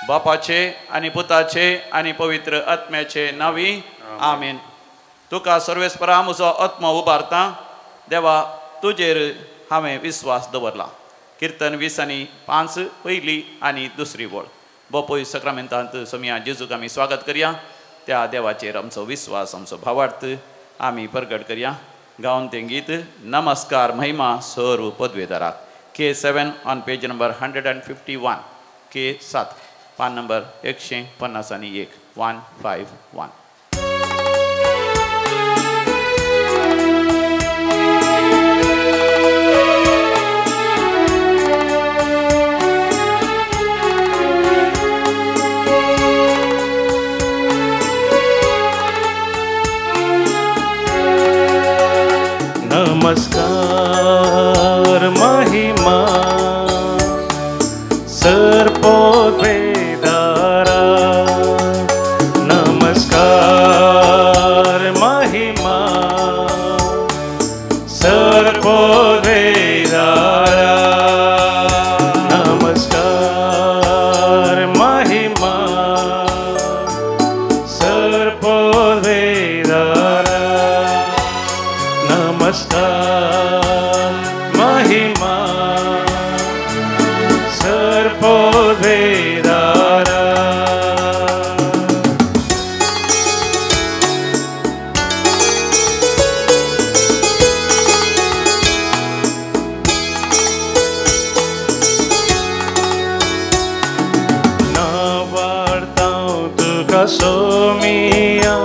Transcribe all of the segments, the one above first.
बापाचे आनी पुताचे आनी पवित्र आत्म्याचे नावी आमेन. तुका सर्वेस्परा म्हजो आत्मो उबारता. देवा तुजेर हांवें विस्वास दवरला. कीर्तन 20:5 पयली आनी दुसरी वळ. बोपोय सक्रामेंतांत सोमिया जेजूक आमी स्वागत करया. त्या देवाचेर आमचो विस्वास आमचो भावार्थ आमी प्रगट करया. गावन तें गीत नमस्कार महिमा सर्व पदवेदाराक. K7 on page number 151. K7 पान नंबर 151 151. नमस्कार महिमा सर्वोद्वेदारा. नमस्कार महिमा सर्वोद्वेदारा. नमस्कार महिमा सर्वोद्वेदारा. नमस्कार महिमा सर्वोद्वेदारा. नावार्तां तुका सोमिया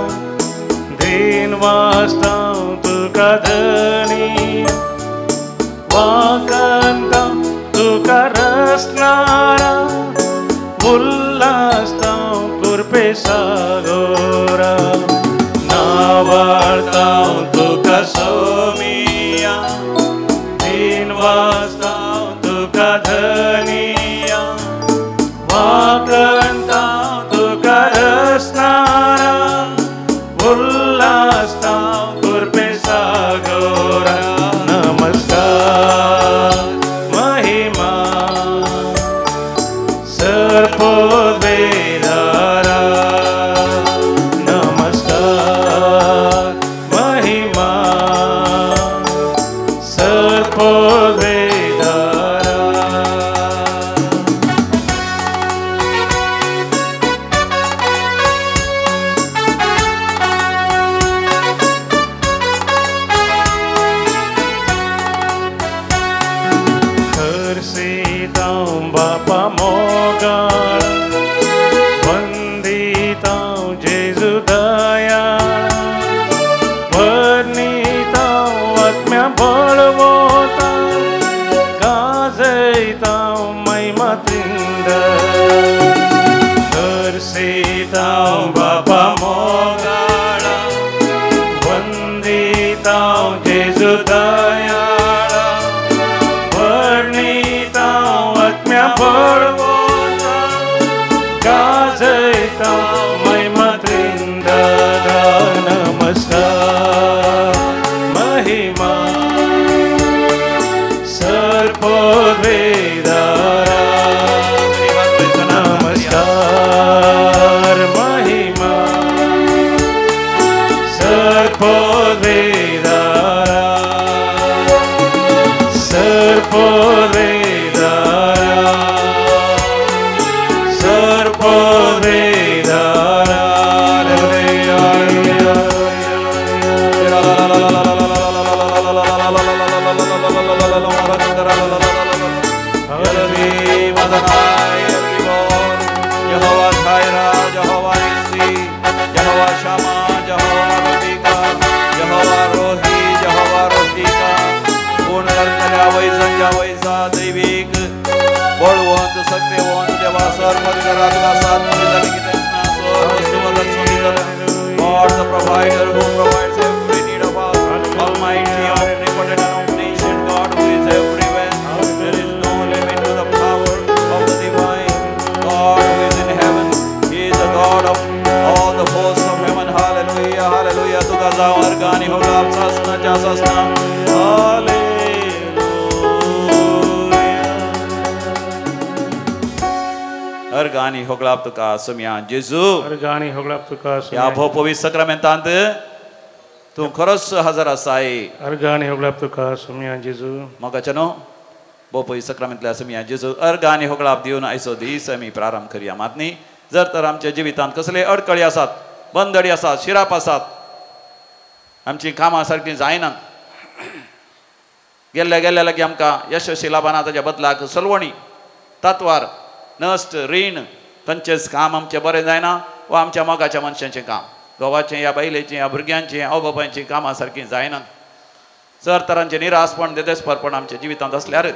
दिन वास्तां तुका धनी. वाकांतां तुका रसनारा उल्लास्तां कुर्पे सागोरा. नावार्तां तुका सोमिया दिन वास्तां तुका धनिया. वाकांतां तुका रसनारा उल्लास्तां कुर्पे सागोरा. नमस्कार महिमा सर्वोद्वेदारा. नमस्कार महिमा सर्वोद्वेदारा. हर्षितां बापा मोगाळ वंदितां जेजू दयाळ. वर्णितां आत्म्या बळवतां गाजयतां महिमा त्रिंद. हर्षितां बापा मोगाळ वंदितां जेजू दयाळ. वर्णितां आत्म्या बळवतां गाजयतां महिमा त्रिंद. नमस्कार महिमा सर्वोद्वेदारा. नमस्कार महिमा सर्वोद्वेदारा. सर्वोद्वेदारा सर्वोद्वेदारा. दैविक बळवंत सत्यवंत देवा सर्वधिकारातला साथ God the provider who provides every need of us, Almighty, omnipotent and omniscient God who is everywhere. There is no limit to the power of the divine God who is in heaven. He is the God of all the hosts of heaven. Hallelujah, hallelujah. तुका जावर गाणी होगा सासनाच्या सासना. अर्गानी होगलाप तुका सुमिया जेजू अर्गानी होगलाप तुका या भोपोवी सक्रामेंतांत तू खरोच हजर आसाय अर्गानी होगलाप तुका सुमिया जेजू मोगाचनो भोपोवी सक्रामेंतल्या सुमिया जेजू अर्गानी होगलाप दिवन आयचो दीस आमी प्रारंभ करया मातनी जर तर आमच्या जिवितांत कसले अडकळी आसात बंदडी आसात शिराप आसात आमची कामां सारकी जायनात गेल्ल्या गेल्ल्या लागीं आमकां यशस्वी लाभना ताच्या बदलाक सलवणी तत्वार नश्ट रीण खंयचेच काम आमचें बरें जायना वा आमच्या मोगाच्या मनशांचें काम घोवाचें या बायलेचें या भुरग्यांचें आवय बापायचीं कामां सारकीं जायनात जर तरांचें निरासपण देदेसपरपण आमच्या जिवितांत आसल्यार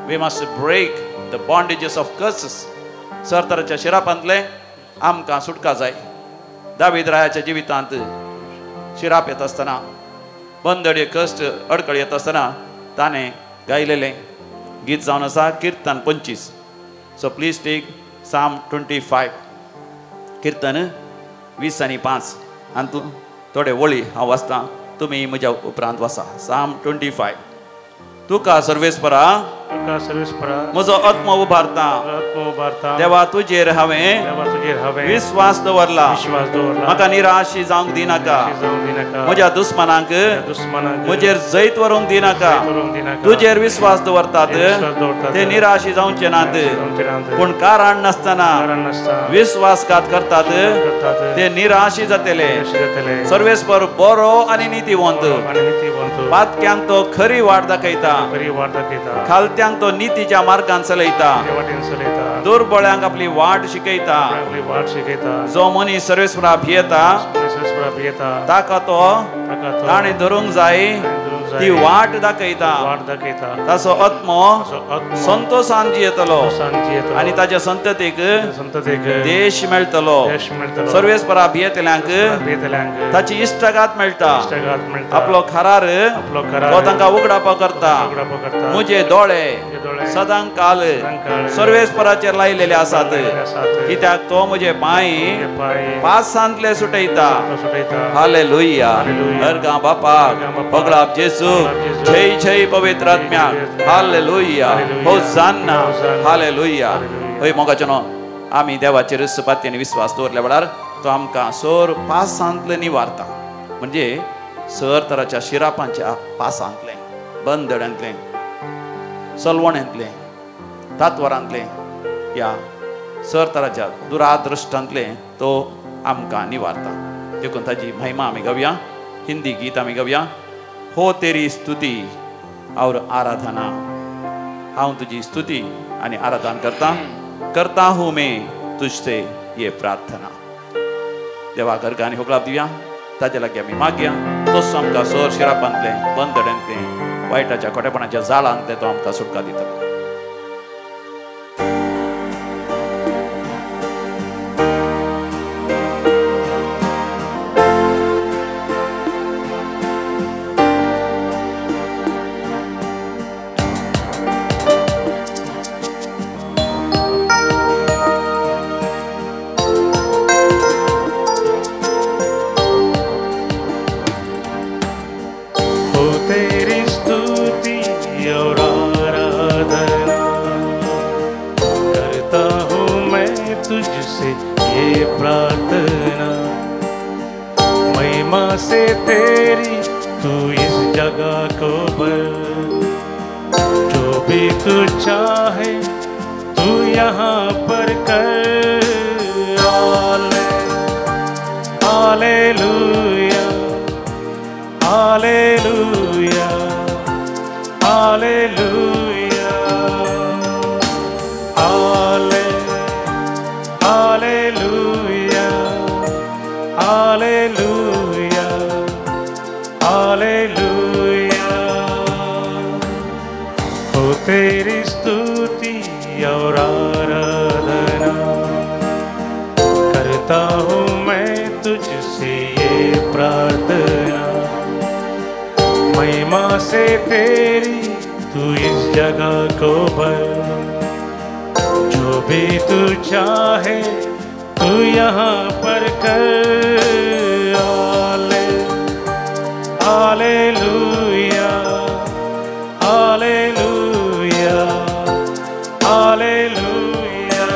we must break the bondages of curses सर तराच्या शिरापांतले आमकां सुटका जाय दावीद रायाच्या जिवितांत शिराप येत आसतना बंदडी कश्ट अडकळी येत आसतना ताणें गायलेलें गीत जावन आसा किर्तन 25 सो प्लीज टेक साम 25 किर्तन 20 आनी 5 आनी तूं थोडे वळी हांव वाचतां तुमी म्हज्या उपरांत वाचा साम 25 तुका सर्वेस्परा तुका सर्वेस्परा म्हजो आत्मा उबारता आत्मा उबारता देवा तुजेर हांवें देवा तुजेर हांवें विश्वास दवरला विश्वास दवरला म्हाका निराशी जावंक दिनाका जावंक दिनाका म्हज्या दुस्मनांक दुस्मनांक म्हजेर जैत व्हरूंक दिनाका करूंक दिनाका तुजेर विश्वास दवरतात विश्वास दवरतात ते निराशी जावचे नात जावंक पूण कारण नासतना कारण नासता विश्वासघात करतात करतात ते निराशी जातले यश जातले सर्वेस्पर बरो आनी नितीवंत आनी नीतिवंत पातक्यांक तो खरी वाट दाखयता बरी वाट दाखयता खालत्यांक तो नितीच्या मार्गान चलयता ते वाटेन चलयता दुर्बळ्यांक आपली वाट शिकयता आपली वाट शिकयता जो मनीस सर्वेस्परा भियेता सर्वेस्परा भियेता ताका तो ताका तो ताणें धरूंक जाय ती वाट दाखयता वाट दाखयता ताचो आत्मो असो आत्मा संतोषान जियेतलो शांती येतो आनी ताच्या संततीक संततेक देश मेळटलो देश मेळटलो सर्वेस्परा भियेतल्यांक भियेतल्यांक ताची इश्टगात मेळटा इश्टगात मेळटा आपलो खरार आपलो खरार तो तांकां उगडापो करता उगडापो करता म्हजे दोळे दोळे सदांकाल सदांकाळ सर्वेस्पराचेर लायलेले आसात आसात कित्याक तो म्हजे पांय पांय पासांतले सुटयता तो सुटयता हालेलुया हालेलुया. अर्गा बापाक होगलाप जेसू जय जय पवित्र आत्म्याक हालेलुया होसान्ना हालेलुया ओय मोगाचनो आमी देवाचेर सुपात्येन विश्वास दवरल्या वेळार तो आमकां सर पासांतले निवारता म्हणजे सर तराच्या शिरापांच्या पासांतले बंदड्यांतले सलवण्यांतले तातवरांतले या सर तराच्या दुरादृश्टांतले तो आमकां निवारता देखून ताची महिमा आमी गावया हिंदी गीत आमी गावया हो तेरी स्तुती और आराधना हांव तुजी स्तुती आनी आराधना करता हूँ मैं तुझसे ये प्रार्थना देवा गर्गांनी होगलाप दिवया ताजे लागीं आमी मागया तोच आमकां सर शिरापांतले बंदड्यांतले वायटाच्या खोटेपणाच्या जाळांतले तो आमकां सुटका दितलो तुझसे ये प्रार्थना महिमा से तेरी तू इस जगह को भर जो भी तू चाहे तू यहाँ पर कर hallelujah hallelujah hallelujah hallelujah hallelujah हो तेरी स्तुति और आराधना करता हूँ मैं तुझसे ये प्रार्थना महिमा से तेरी तू इस जगह को भर जो भी तू चाहे तू यहाँ पर कर हालेलुया हालेलुया हालेलुया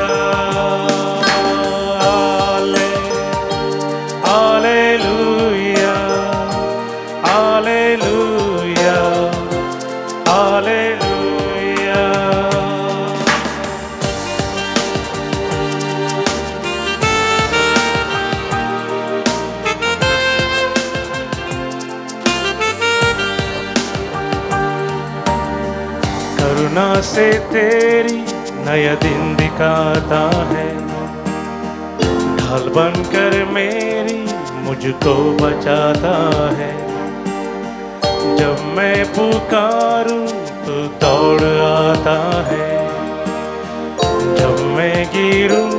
से तेरी नया दिन दिखाता है, ढाल बनकर मेरी मुझको बचाता है। जब मैं पुकारूं तो दौड़ आता है, जब मैं गिरूं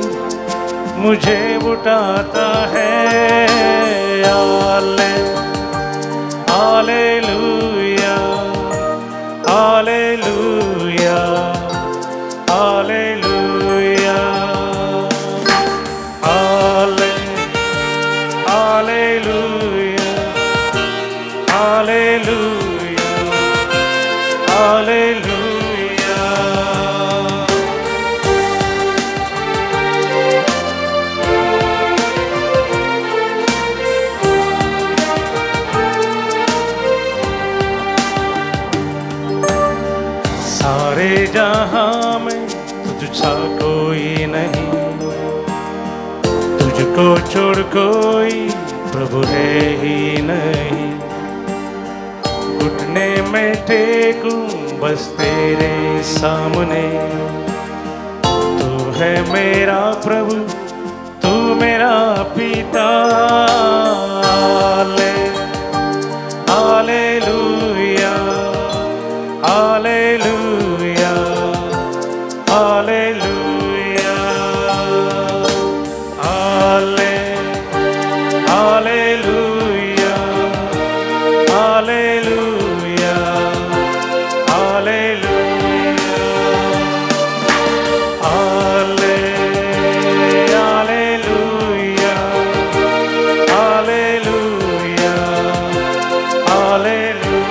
मुझे उठाता है। Hallelujah, hallelujah, hallelujah, hallelujah, hallelujah, hallelujah. सारे जहां में तुझसा कोई नहीं, तुझको छोड़ कोई प्रभु है ही नहीं। घुटने में टेकूं बस तेरे सामने, तू है मेरा प्रभु, तू मेरा पिता। Hallelujah, hallelujah, hallelujah, hallelujah, hallelujah, hallelujah, hallelujah, hallelujah, hallelujah,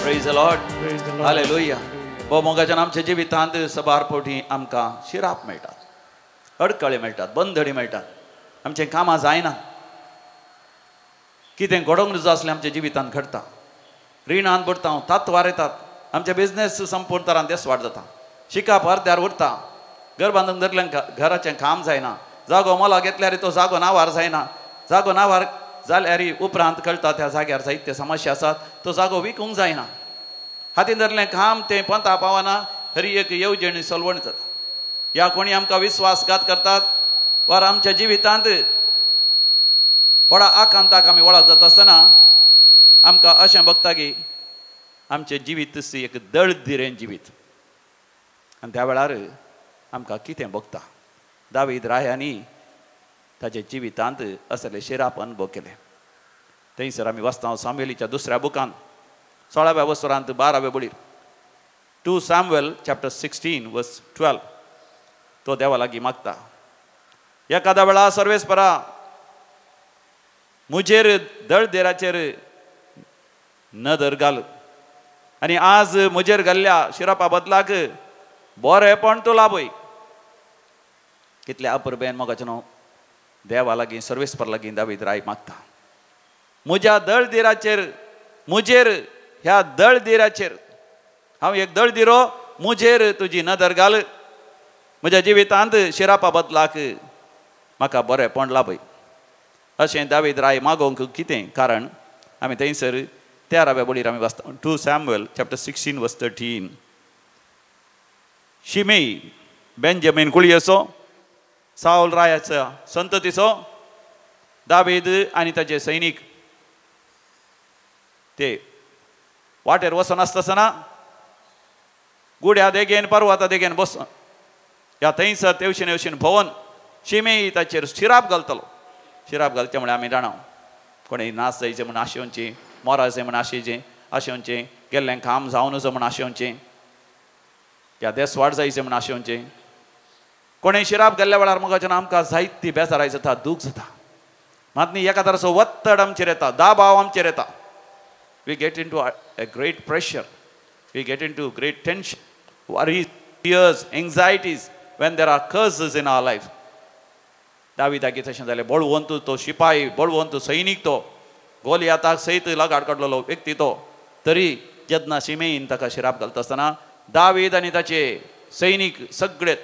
Praise the Lord. Hallelujah. मोगाच्या आमचे जिवितांत सबार पोटी आमकां शिराप मेळटात, अडकळे मेळटात, बंदडी मेळटात, आमचें कामां जायना, कितें घडोवंक जाय आसलें आमच्या जिवितांत घडटा, रिणांत बुडटा, तातवार येतात, आमचे बिझनेस संपूर्ण तरान देसवाड जाता, शिकाप अर्द्यार उरता, घर बांदूंक धरलें घराचें काम जायना, जागो मोला घेतल्यार तो जागो नावार जायना, जागो नावार जाल्यार उपरांत कळटा त्या जाग्यार जायते समस्या आसात, तो जागो विकूंक जायना, हातीन धरलें काम तें पंता पावना, हरी एक येवजण सलवण जाता। ह्या कोणी आमकां विश्वासघात करतात वा आमच्या जिवितांत व्हडा आकांताक आमी वळख जाता आसतना आमकां अशें भगता की आमचें जिवीत एक दळदिरें जिवीत, आनी त्या वेळार आमकां कितें भोगता। दावीद रायांनी ताचे जिवितांत असले शिराप अनुभव केले। थंयसर आमी वाचता सामुएलीच्या दुसऱ्या बुकांत 16व्या वसरांत 12व्या बळीर 2 Samuel chapter 16 verse 12 तो देवा लागीं मागता, एखाद्या वेळा सर्वेस्परा मुजेर दळदेराचेर नदर घाल आनी आज मुजेर घाल्ल्या शिरापा बदलाक बरेपण तूं लाभय। कितले अपुरबेन मोगाचें न्हू, देवा लागीं सर्वेस्पर लागीं दावीद राय मागता, म्हज्या दळदिराचेर मुजेर ह्या दळदिराचेर हांव एक दळदिरो मुजेर तुजी नदर घाल, म्हज्या जिवितांत शिरापा बदलाक म्हाका बरेपण लाभय। अशें दावीद राय मागोवंक कितें कारण आमी थंयसर 13व्या बळीर आमी वाचता 2 Samuel chapter 16 verse 13 Shimei Benjamin कुळयेचो साऊल रायाचा संततीचो दावीद आनी ताचे सैनीक ते वाटेर वचून आसतना गुड्या देगेन पर्वता देगेन बसून ह्या थंयसर तेवशेन भोवन शिमेई ताचेर शिराप घालतलो। शिराप घालचे म्हळ्यार आमी जाणां कोणी नाच जायचें म्हण आशेवचें मोराचें म्हण आशेवचें गेल्लें काम जावन वचो म्हण आशेवचें या देसवाड जायचें म्हण आशेवचें कोणें शिराप गेल्ल्या वेळार मोगाच्यान आमकां जायती बेजाराय जाता दूख जाता मात न्ही एका तराचो वत्तड आमचेर येता दाबाव आमचेर येता we get into a great pressure we get into great tension worries fears anxieties when there are curses in our life दाविदागे तशें जालें बळवंत तो शिपाई बळवंत सैनीक तो गोलियाताक सयत लगाड काडलेलो व्यक्ती तो तरी जेन्ना शिमेईन ताका शिराप घालता आसतना दावीद आनी ताचे सैनीक सगळे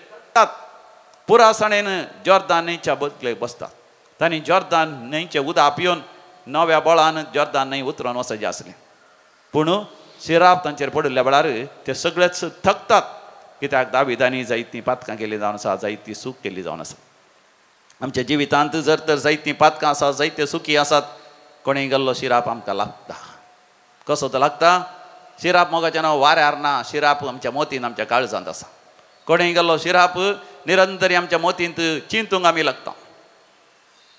पुरासणेन जॉर्दान न्हंयच्या बदले बसतात तांणी जॉर्दान न्हंयचें उदक पिवन नव्या बळान जॉर्दान न्हंय उतरोन वचचें आसलें पूण शिराप तांचेर पडिल्ल्या वेळार ते सगळेच थकतात कित्याक दाविदानी जायतीं पातकां केलीं जावन आसा जायतीं सूख केली जावन आसा आमच्या जिवितांत जर तर जायतीं पातकां आसात जायते सुखी आसात कोणेय गेल्लो शिराप आमकां लागता कसो तो लागता शिराप मोगाचें नांव वाऱ्यार ना शिराप आमच्या मोतीन आमच्या काळजांत आसा कोणेय गेल्लो शिराप निरंतरी आमच्या मोतींत चिंतूंक आमी लागता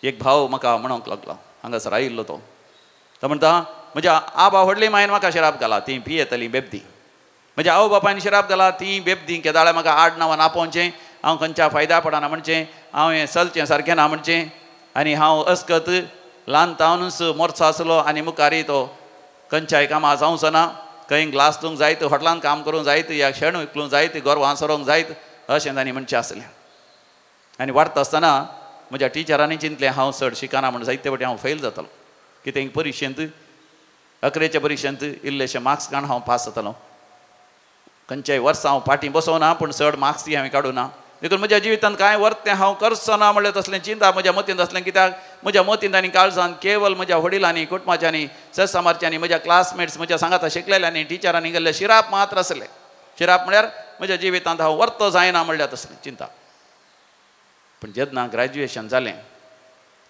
एक भाव म्हाका म्हणूंक लागलो हांगासर आयिल्लो तो म्हणटा म्हज्या आबा व्हडली मायन म्हाका शिराप घाला ती पियेतली बेबदी म्हज्या आवय बापायन शिराप घाला ती बेबदी केदाळे म्हाका आड नांवान आपोवचें हांव खंयच्या फायद्या पडना म्हणचें हांव हें चलचें सारकें ना म्हणचें आनी हांव अस्कत ल्हान तावनूच मोर्चो आसलो आनी मुखारी तो खंयच्याय कामां जावचो ना खंय ग्लास दिवंक जायत हॉटलान काम करूंक जायत या शेण विकलूंक जायत गोरवां सरोंक जायत अशें तांणी म्हणचें आसलें आनी वाडटा आसतना म्हज्या टिचरांनी चिंतलें हांव चड शिकना म्हण जायते फावटी हांव फेल जातालो कित्याक परिक्षेंत 11च्या परिक्षेंत इल्लेशे मार्क्स काडून हांव पास जातालो खंयच्याय वर्सां हांव फाटीं बसोना पूण चड मार्क्स ती हांवें काडूं ना देखून म्हज्या जिवितांत कांय वर्थ तें हांव करचो ना म्हणलें तसलें चिंता म्हज्या मतींत आसलें कित्याक म्हज्या मतींत आनी काळजांत केवल म्हज्या वडिलांनी कुटुंबाच्यांनी सरसमारच्यांनी म्हज्या क्लासमेट्स म्हज्या सांगाता शिकलेल्यांनी टिचरांनी गेल्ले शिराप मात्र आसले शिराप म्हळ्यार म्हज्या जिवितांत हांव वर्थ जायना म्हणल्यार तसलें चिंता पूण जेन्ना ग्रॅज्युएशन जालें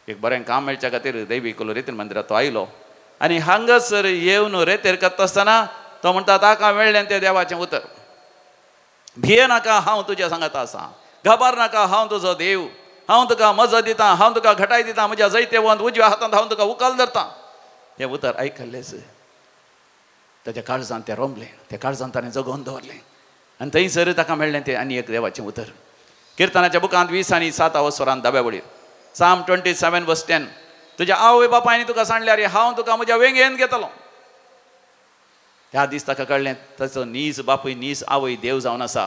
एक बरें काम मेळच्या खातीर दैवी कुल रितीन मंदिरांत तो आयलो आनी हांगासर येवन रेतेर करता आसतना तो म्हणटा ताका मेळ्ळें तें देवाचें उतर भिये नाका हांव तुज्या सांगाता आसा घाबर नाका हांव तुजो देव हांव तुका मजत दितां हांव तुका घटाय दितां म्हज्या जैते वंत उजव्या हातांत हांव तुका उखाल धरतां तें उतर आयकल्लेच ताच्या काळजांत तें रोमलें त्या काळजांत ताणें जगोवन दवरलें आनी थंयसर ताका मेळ्ळें तें आनी एक देवाचें उतर किर्तनाच्या बुकांत 20 आनी 7 स्वरांत दाव्या वळीर Psalm 27:10 तुज्या आवय बापायनी तुका सांडल्यार हांव तुका म्हज्या वेंगेन घेतलो ह्या दीस ताका कळ्ळें ताचो नीज बापूय नीज आवय देव जावन आसा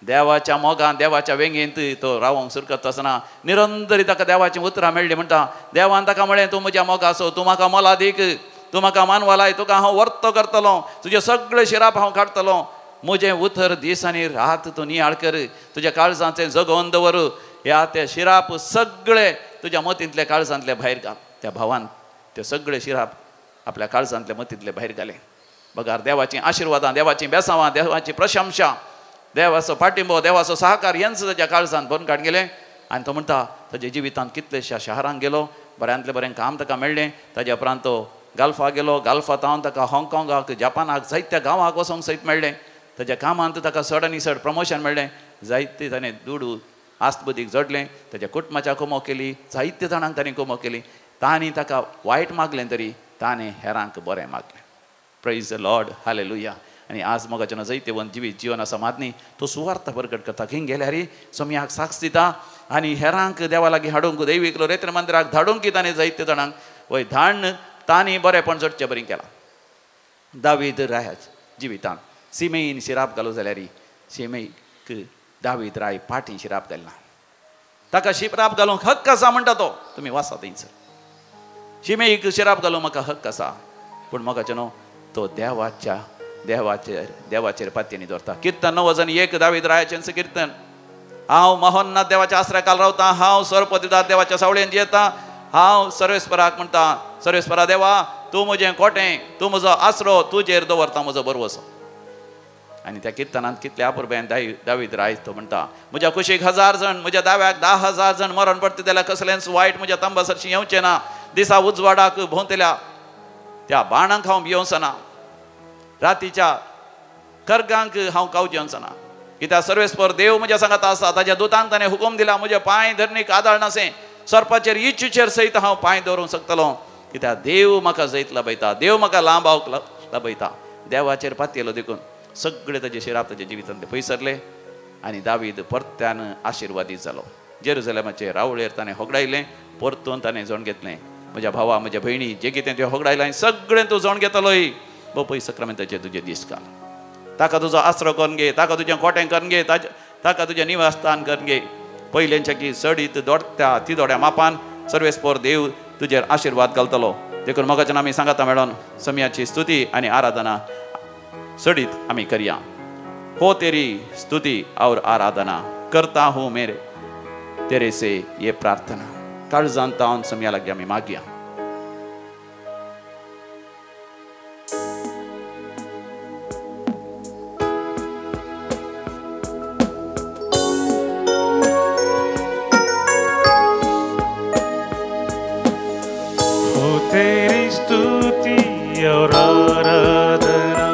देवाच्या मोगान देवाच्या वेंगेंत तो रावोंक सुरू करता आसतना निरंतरी ताका देवाचीं उतरां मेळ्ळीं म्हणटा देवान ताका म्हळें तूं म्हज्या मोगा आसो तूं म्हाका मोला दीक तूं म्हाका मानवा लाय तुका हांव वर्त करतलो तुजे सगळे शिराप हांव काडटलो म्हजें उतर दीस आनी रात तूं नियाळ कर तुज्या काळजांचें जगोवन दवर ह्या ते शिराप सगळे तुज्या मतींतले काळजांतले भायर घाल त्या भावान ते सगळे शिराप आपल्या काळजांतले मतींतले भायर घाले बगार देवाचीं आशिर्वादां देवाचीं बेसांवां देवाची प्रशंसा देवाचो पाठिंबो देवाचो सहकार हेंच ताच्या काळजांत भरून काड गेलें आनी तो म्हणटा ताच्या जिवितांत कितलेशा शारांक गेलो बऱ्यांतलें बरें काम ताका मेळ्ळें ताच्या उपरांत तो गाल्फा गेलो गाल्फांत ताका हाँगकाँगाक जपानाक जायत्या गांवांक वचोंक सयत मेळ्ळें ताच्या कामांत ताका चड आनी चड प्रमोशन मेळ्ळें जायते ताणें दुडू आस्तबदीक जोडलें ताच्या कुटुंबाच्या कुमो केली जायत्या जाणांक ताणें कुमो केली तांणी ताका वायट मागलें तरी ताणें हेरांक बरें मागलें प्रेज द लॉर्ड हालेलुया आनी आज मोगाचें जायते वन जिवीत जीवन आसा मातनी तो सुवार्थ प्रकट करता खंय गेल्यार सोम्याक साक्ष दिता आनी हेरांक देवा लागीं हाडूंक दैवीक रेत्र मंदिराक धाडूंक ताणें जायते जाणांक वय धाडन तांणी बरेंपण जडचें बरें केलां दावीद रायाच जिवितांत शिमेईन शिराप घालूं जाल्यार शिमेईक दावीद राय पाटी शिराप घालना ताका शिराप घालूंक हक्क आसा म्हणटा तो तुमी वाचा थंयसर शिमेईक शिराप घालूंक म्हाका हक्क आसा पूण मोगाचें न्हू तो देवाचेर पातयेनी दवरता किर्तन 9:1 दावीद रायाचें किर्तन हांव मोहननाथ देवाच्या आश्रयाखाल रावतां हांव सर्वपतिदार देवाच्या सावळेंत येता हांव सर्वेस्पराक म्हणटा सर्वेस्परा देवा तूं म्हजें कोटें तूं म्हजो आसरो तुजेर दवरता म्हजो बरवसो आनी त्या किर्तनांत कितले आपुरबेन दावीद राय तो म्हणटा म्हज्या कुशीक 1000 जण म्हज्या दाव्याक 10,000 जण मरण पडटा जाल्यार कसलेंच वायट म्हज्या तंबासरशी येवचें ना दिसा उजवाडाक भोंवतल्या त्या बाणांक हांव भियोवचना रातीच्या कर्गांक हांव कावचें वचना कित्याक सर्वेस्पर देव म्हज्या सांगात आसा ताच्या दुतांक ताणें हुकूम दिला म्हजे पांय धरणीक आदाळ नासे सर्पाचेर इच्छेचेर सयत हांव पांय दवरूंक शकतलो कित्याक देव म्हाका जैत लाभयता, देव म्हाका लांबावक लाभयता. देवाचेर पातयेलो देखून सगळे ताजे शिराप ताजे जिवितांतले पयसरले आनी दावीद परत्यान आशिर्वादीत जालो. जेरुसलेमाचे रावळेर ताणें होगडायलें, परतून ताणें जण घेतलें. म्हज्या भावा म्हज्या भयणी जें कितें तुवें होगडायलां सगळें तूं जण घेतलोय. पळय सक्रामेंताचे तुजे दीस घाल, ताका तुजो आसरो करून घे, ताका तुजें खोटें करून घे, ताका तुजें निवासस्थान करून घे. पयलेंच्या की सडीत दोडत्या ती दोड्या मापान सर्वेस्पर देव तुजेर आशिर्वाद घालतलो. देखून मोगाच्यान आमी सांगाता मेळोन समयाची स्तुती आनी आराधना सडीत आमी करया. हो तेरी स्तुति और आराधना करता हूँ मेरे तेरे से ये प्रार्थना. काळजांत तावन समया लागीं आमी मागया. तेरी स्तुति और आराधना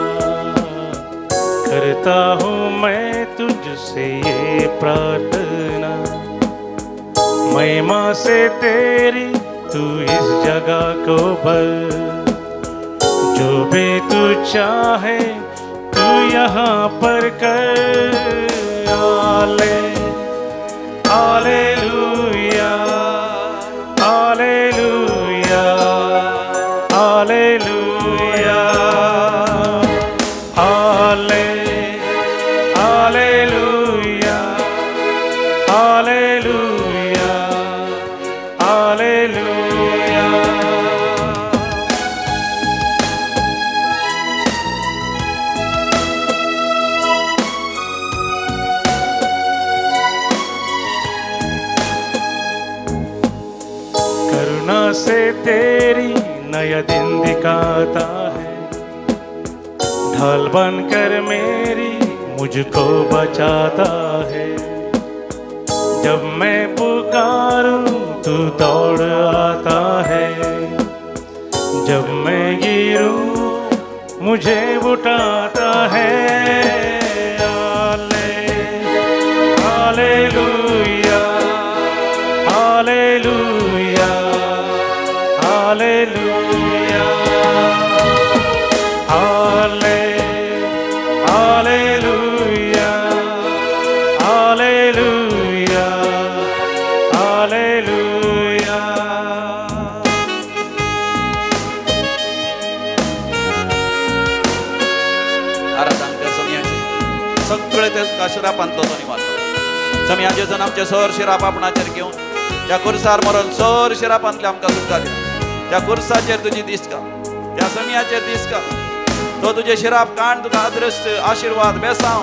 करता हूँ मैं तुझसे ये प्रार्थना. महिमा से तेरी तू इस जगह को भर, जो भी तू चाहे तू यहाँ पर कर. आले हालेलुया हालेलुया हालेलुया हाले हालेलुया हालेलुया हालेलुया. करुणा से तेरी नया दिन दिखाता है, ढाल बनकर मेरी मुझको बचाता है. जब मैं पुकारूं तू दौड़ आता है, जब मैं गिरूं मुझे उठाता है. हालेलुया हालेलुया हालेलुया हाले हालेलुया हालेलुया हालेलुया. आराधना कर समयाची सगळे ते शिरापांतलो तो निवास. समयाचे जण आमचे सर शिराप आपणाचेर घेवन त्या कुर्सार मरून सर शिरापांतले आमकां सुटका दिता. त्या कुर्साचेर तुजी दीस घाल, त्या समयाचेर दीस घाल. तो तुजे शिराप काण तुका अदृश्ट आशीर्वाद बेसांव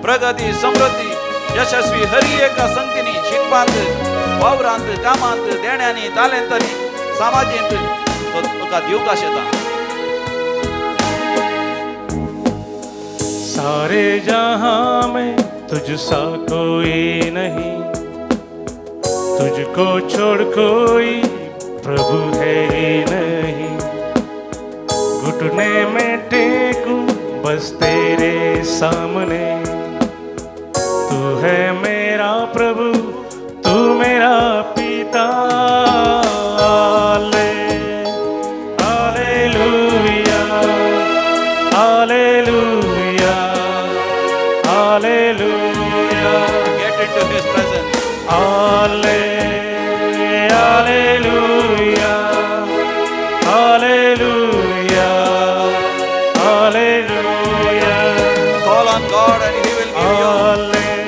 प्रगती समृद्धी यशस्वी हरी एका संगतीनी शिकपांत वावरांत कामांत देण्यांनी तालेंतांनी समाजींत तो तुका दिवंक आशेता. सारे जहां में तुझसा कोई नहीं, तुझको छोड़ कोई प्रभु है ही नहीं. घुटने में टेकूं बस तेरे सामने, तू है मेरा प्रभु तू मेरा पिता. Hallelujah hallelujah hallelujah. Get into his presence. Hallelujah, hallelujah, hallelujah. Call on God and he will give you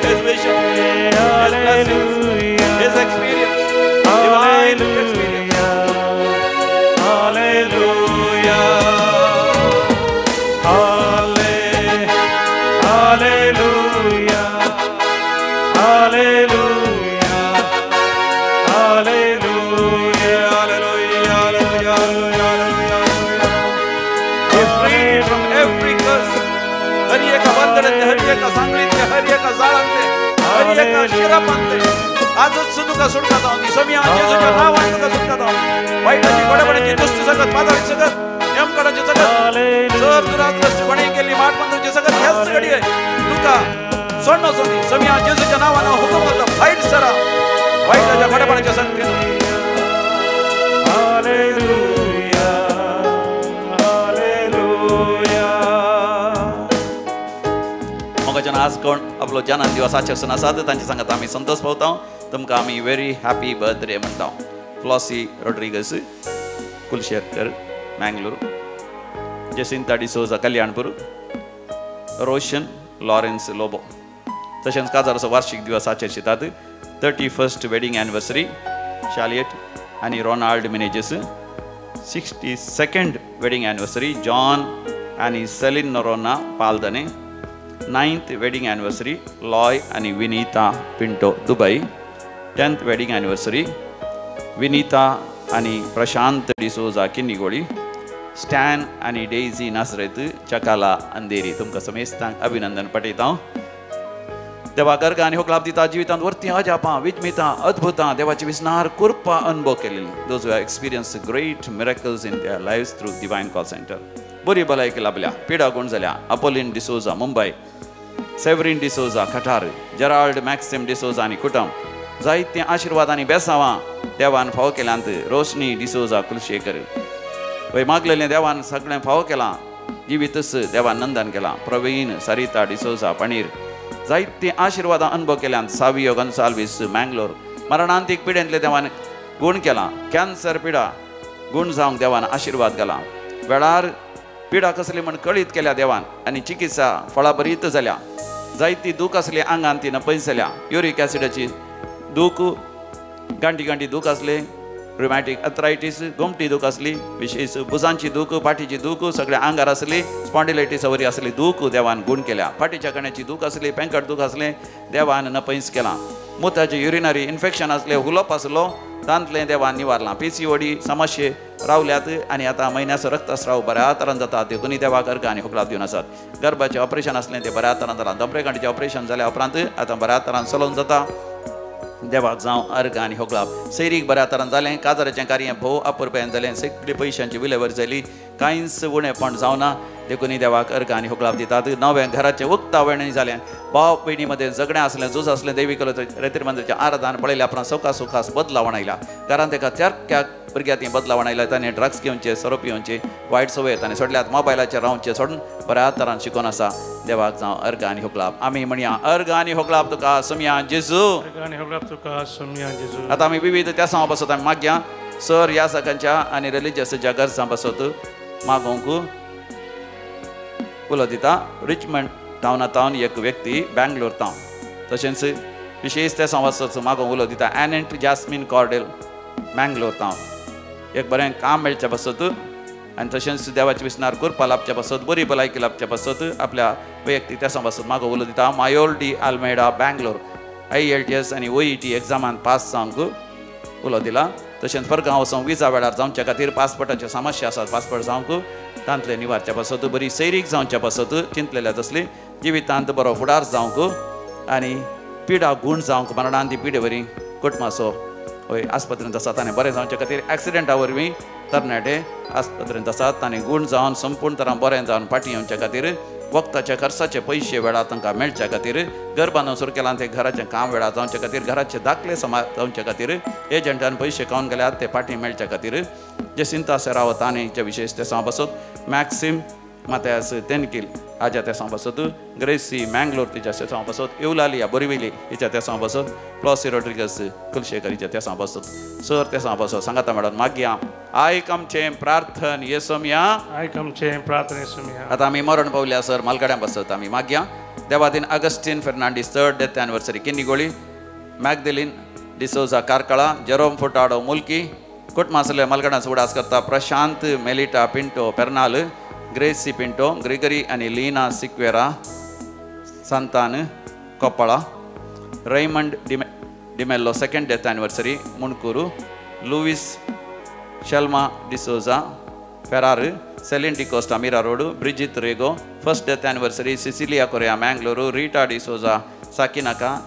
his vision, his blessings, his experience, divine experience. Hallelujah, hallelujah, hallelujah, hallelujah, hallelujah, hallelujah. Free from every curse. हरी एका बंधनांतले, हरी एका सांगलीतले, हरी एका जाळांतले, हरी एका शिरापांतले आजच तुका सुटका जावंदी. समया जेजूच्या नावान तुका सुटका जावंदी. वाईटाची गडबडीची दुष्ट सगत पाताळी सगत नेमकडाची सगत सर दुरादृष्ट कोणी केली माटमंदूची सगत ह्याच घडी तुका सोडणं सोडी. समया जेजूच्या नावानं हुकूम करता भायर सरा वाईटाच्या गडबडीच्या संगतीन. Hallelujah. इवाच्यान आज कोण आपलो जन्म दिवस आचरसन आसात तांचे सांगात आमी संतोष पावता तुमकां आमी व्हेरी हॅपी बर्थडे म्हणटा फ्लॉसी रॉड्रिगस कुलशेकर मँगलोर जेसिंता डिसोजा कल्याणपूर रोशन लॉरेन्स लोबो तशेंच काजाराचो वार्षिक दिवस आचरतात 31st वेडिंग एनिवर्सरी शालियट आनी Ronald Menezes 62nd wedding anniversary John आनी Celine Noronha Paldane 9th wedding anniversary Loy आनी Vinita Pinto Dubai 10th wedding anniversary Vinita आनी प्रशांत डिसोजा किन्निगोळी स्टॅन आनी डेझी नासरेत चकाला अंधेरी तुमकां समेस्तांक अभिनंदन पटयता देवा गर्ग आनी होक लाभ दिता जिवितांत वर्ती अजापां विजमितां अद्भुतां देवाची विस्नार कृपा अनुभव केलेली those have experience great miracles in their lives through divine call centre बरी भलायकी लाभल्या पिडा गुण जाल्या अपोलिन डिसोजा मुंबय सेवरीन डिसोजा खटार जेराल्ड मॅक्सिम डिसोजा आनी कुटुंब जायते आशिर्वाद आनी बेसांवां देवान फावो केल्यांत रोशनी डिसोजा कुलशेकर वय मागलेलें देवान सगळें फावो केलां जिवितस देवान नंदन केलां प्रवीण सरिता डिसोजा पणीर जायते आशिर्वादां अनुभव केल्यांत सावियो गॉन्साल्वीस मँगलोर मरणांतीक पिडेंतले देवान गुण केलां कॅन्सर पिडा गुण जावंक देवान आशिर्वाद केला वेळार पिडा कसली म्हण कळीत केल्या देवान आनी चिकित्सा फळाबरीत जाल्या जायती दूख असली आंगान ती पयस जाल्या युरीक एसिडाची दूख गांठी गांठी दूख असले रुमॅटीक अथरायटीस गोमटी दूख असली विशेष भुजांची दूख पाठीची दूख सगळ्या आंगार असली स्पॉन्डिलायटीस वरी असली दूख देवान गुण केल्या फाटीच्या कण्याची दूख असली पेंकट दूख असले देवान नपयस केलां मुताचे युरिनरी इन्फेक्शन असले हुलप असलो तांतलें देवान निवारलां PCOD समस्ये रावल्यात आनी आतां म्हयन्याचो रक्तस्राव बऱ्या तरान जाता देखूनय देवाक अर्घ आनी होक लाभ दिवन आसात गर्भाचें ऑपरेशन असलें तें बऱ्या तरान जालां दमरे गांठीचें ऑपरेशन जाल्या उपरांत आतां बऱ्या तरान चलोवन जाता देवाक जावं अर्घ आनी होक लाभ सैरीक बऱ्या तरान जालें काजाराचें कार्य भोव अपुरपेन जालें सगळी पयशांची विलेवर जाली कांयच उणेंपण जावना देखूनय देवाक अर्घ आनी होक लाभ दितात नवें घराचें उक्तावणय जालें भाव भयणी मदें झगडें असलें झूज असलें दैवी रेतीर मंदिराचें आराधन पळयल्या उपरांत सवकास सुखास बदलावण आयला घरांत एका चारक्याक भुरग्यां ती बदलावण आयल्या ताणें ड्रग्स घेवचे सोरो पिवचे वायट सवय ताणें सोडल्यात मोबायलाचेर रावचे सोडून बऱ्या तरान शिकून आसा देवाक जावं अर्घ आनी होक लाभ आमी म्हणया अर्घ आनी होक लाभ तुका सुमया जेजू आतां आमी विविध त्या सांग बसत आमी मागया सर ह्या सगळ्यांच्या आनी रिलिजियस ज्या गरजां बसत मागोवंक उलो दिता रिचमंड टावनांतावन एक व्यक्ती बँगलोर टावन तशेंच विशेष त्या संवाद मागोवंक उलो दिता एनेंट जॅस्मीन कॉर्डेल मँगलोर टावन एक बरें काम मेळचें बसत आनी तशेंच देवाची विस्नार करपा लाभचें बसत बरी भलायकी लाभचें बसत आपल्या वैयक्तीक त्या बसत मागो उलो दिता मायोल डी आल्मेडा बँगलोर IELTS आनी OET एग्जामान पास जावंक उलो दिला तशेंच परगांव वचोंक विजा वेळार जावचे खातीर पासपोर्टाच्यो समस्या आसात पासपोर्ट जावंक तांतले निवारचे बसत बरी सैरीक जावचे बसत चिंतलेल्या तसली जिवितांत बरो फुडार जावंक आनी पिडा गूण जावंक मरणांत ती पिडे बरी कुटुंबाचो हय आस्पत्रेंत आसात आनी बरें जावचे खातीर एक्सिडेंटा वरवीं तरणाटे आस्पत्रेंत आसात आनी गूण जावन संपूर्ण तरान बरें जावन फाटीं येवचे खातीर वखदाचे खर्चाचे पयशे वेळार तांकां मेळचे खातीर घर बांदून सुरू केलां तें घराचें काम वेळार जावचे खातीर घराचे दाखले जावचे खातीर एजंटान पयशे खावन गेल्यात ते फाटीं मेळचे खातीर जेसिंता सेरावत आनीच्या विशेश ते बसत मॅक्सिम माथ्यास तेनकील हाज्या त्या बसत ग्रेसी मँगलोर तिच्या त्या बसत एवलालिया बोरिविली हिच्या त्या बसत फ्लॉसी रॉड्रिगस कुलशेकर हिच्या त्या बसत सर त्या बसत सांगाता मॅडम मागया आयकमचें प्रार्थन येसोमिया आयकमचें प्रार्थन येसोमिया आतां आमी मरण पावल्या सर मालगाड्यां बसत आमी मागया देवादीन Augustine Fernandes 3rd death anniversary Kinnigoli Magdalene D'Souza Karkala Jerome Furtado Mulki कुटुंबासले मालगाड्यांचो उडास करता Prashant Melita Pinto Pernal Gracy Pinto Gregory आनी लीना सिक्वेरा सांतान Koppala Raymond D'Mello 2nd death anniversary Munkur Louis Shelma D'Souza फेरार Celine D'Costa Mira road Bridget Rego 1st death anniversary Cecilia Correa Mangaluru Rita D'Souza Sakinaka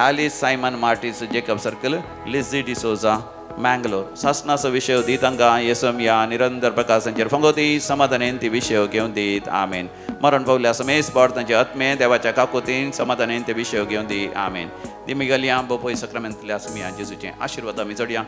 Alice Simon Martis Jacob circle Lizzy D'Souza Mangalore शासनाचो विशय दीत हांगा येसोमिया निरंतर प्रकाशांचेर फंगोती समाधानेन ती विशय घेवन दीत आमेन मरण पावल्या समेस बोड तांचे आत्मे देवाच्या काकुतीन समाधानेन ते विशय घेवन दी आमेन दिमिगलिया बोपय सक्रामेंतल्या सुमिया जेजूचे आशिर्वाद आमी जोडया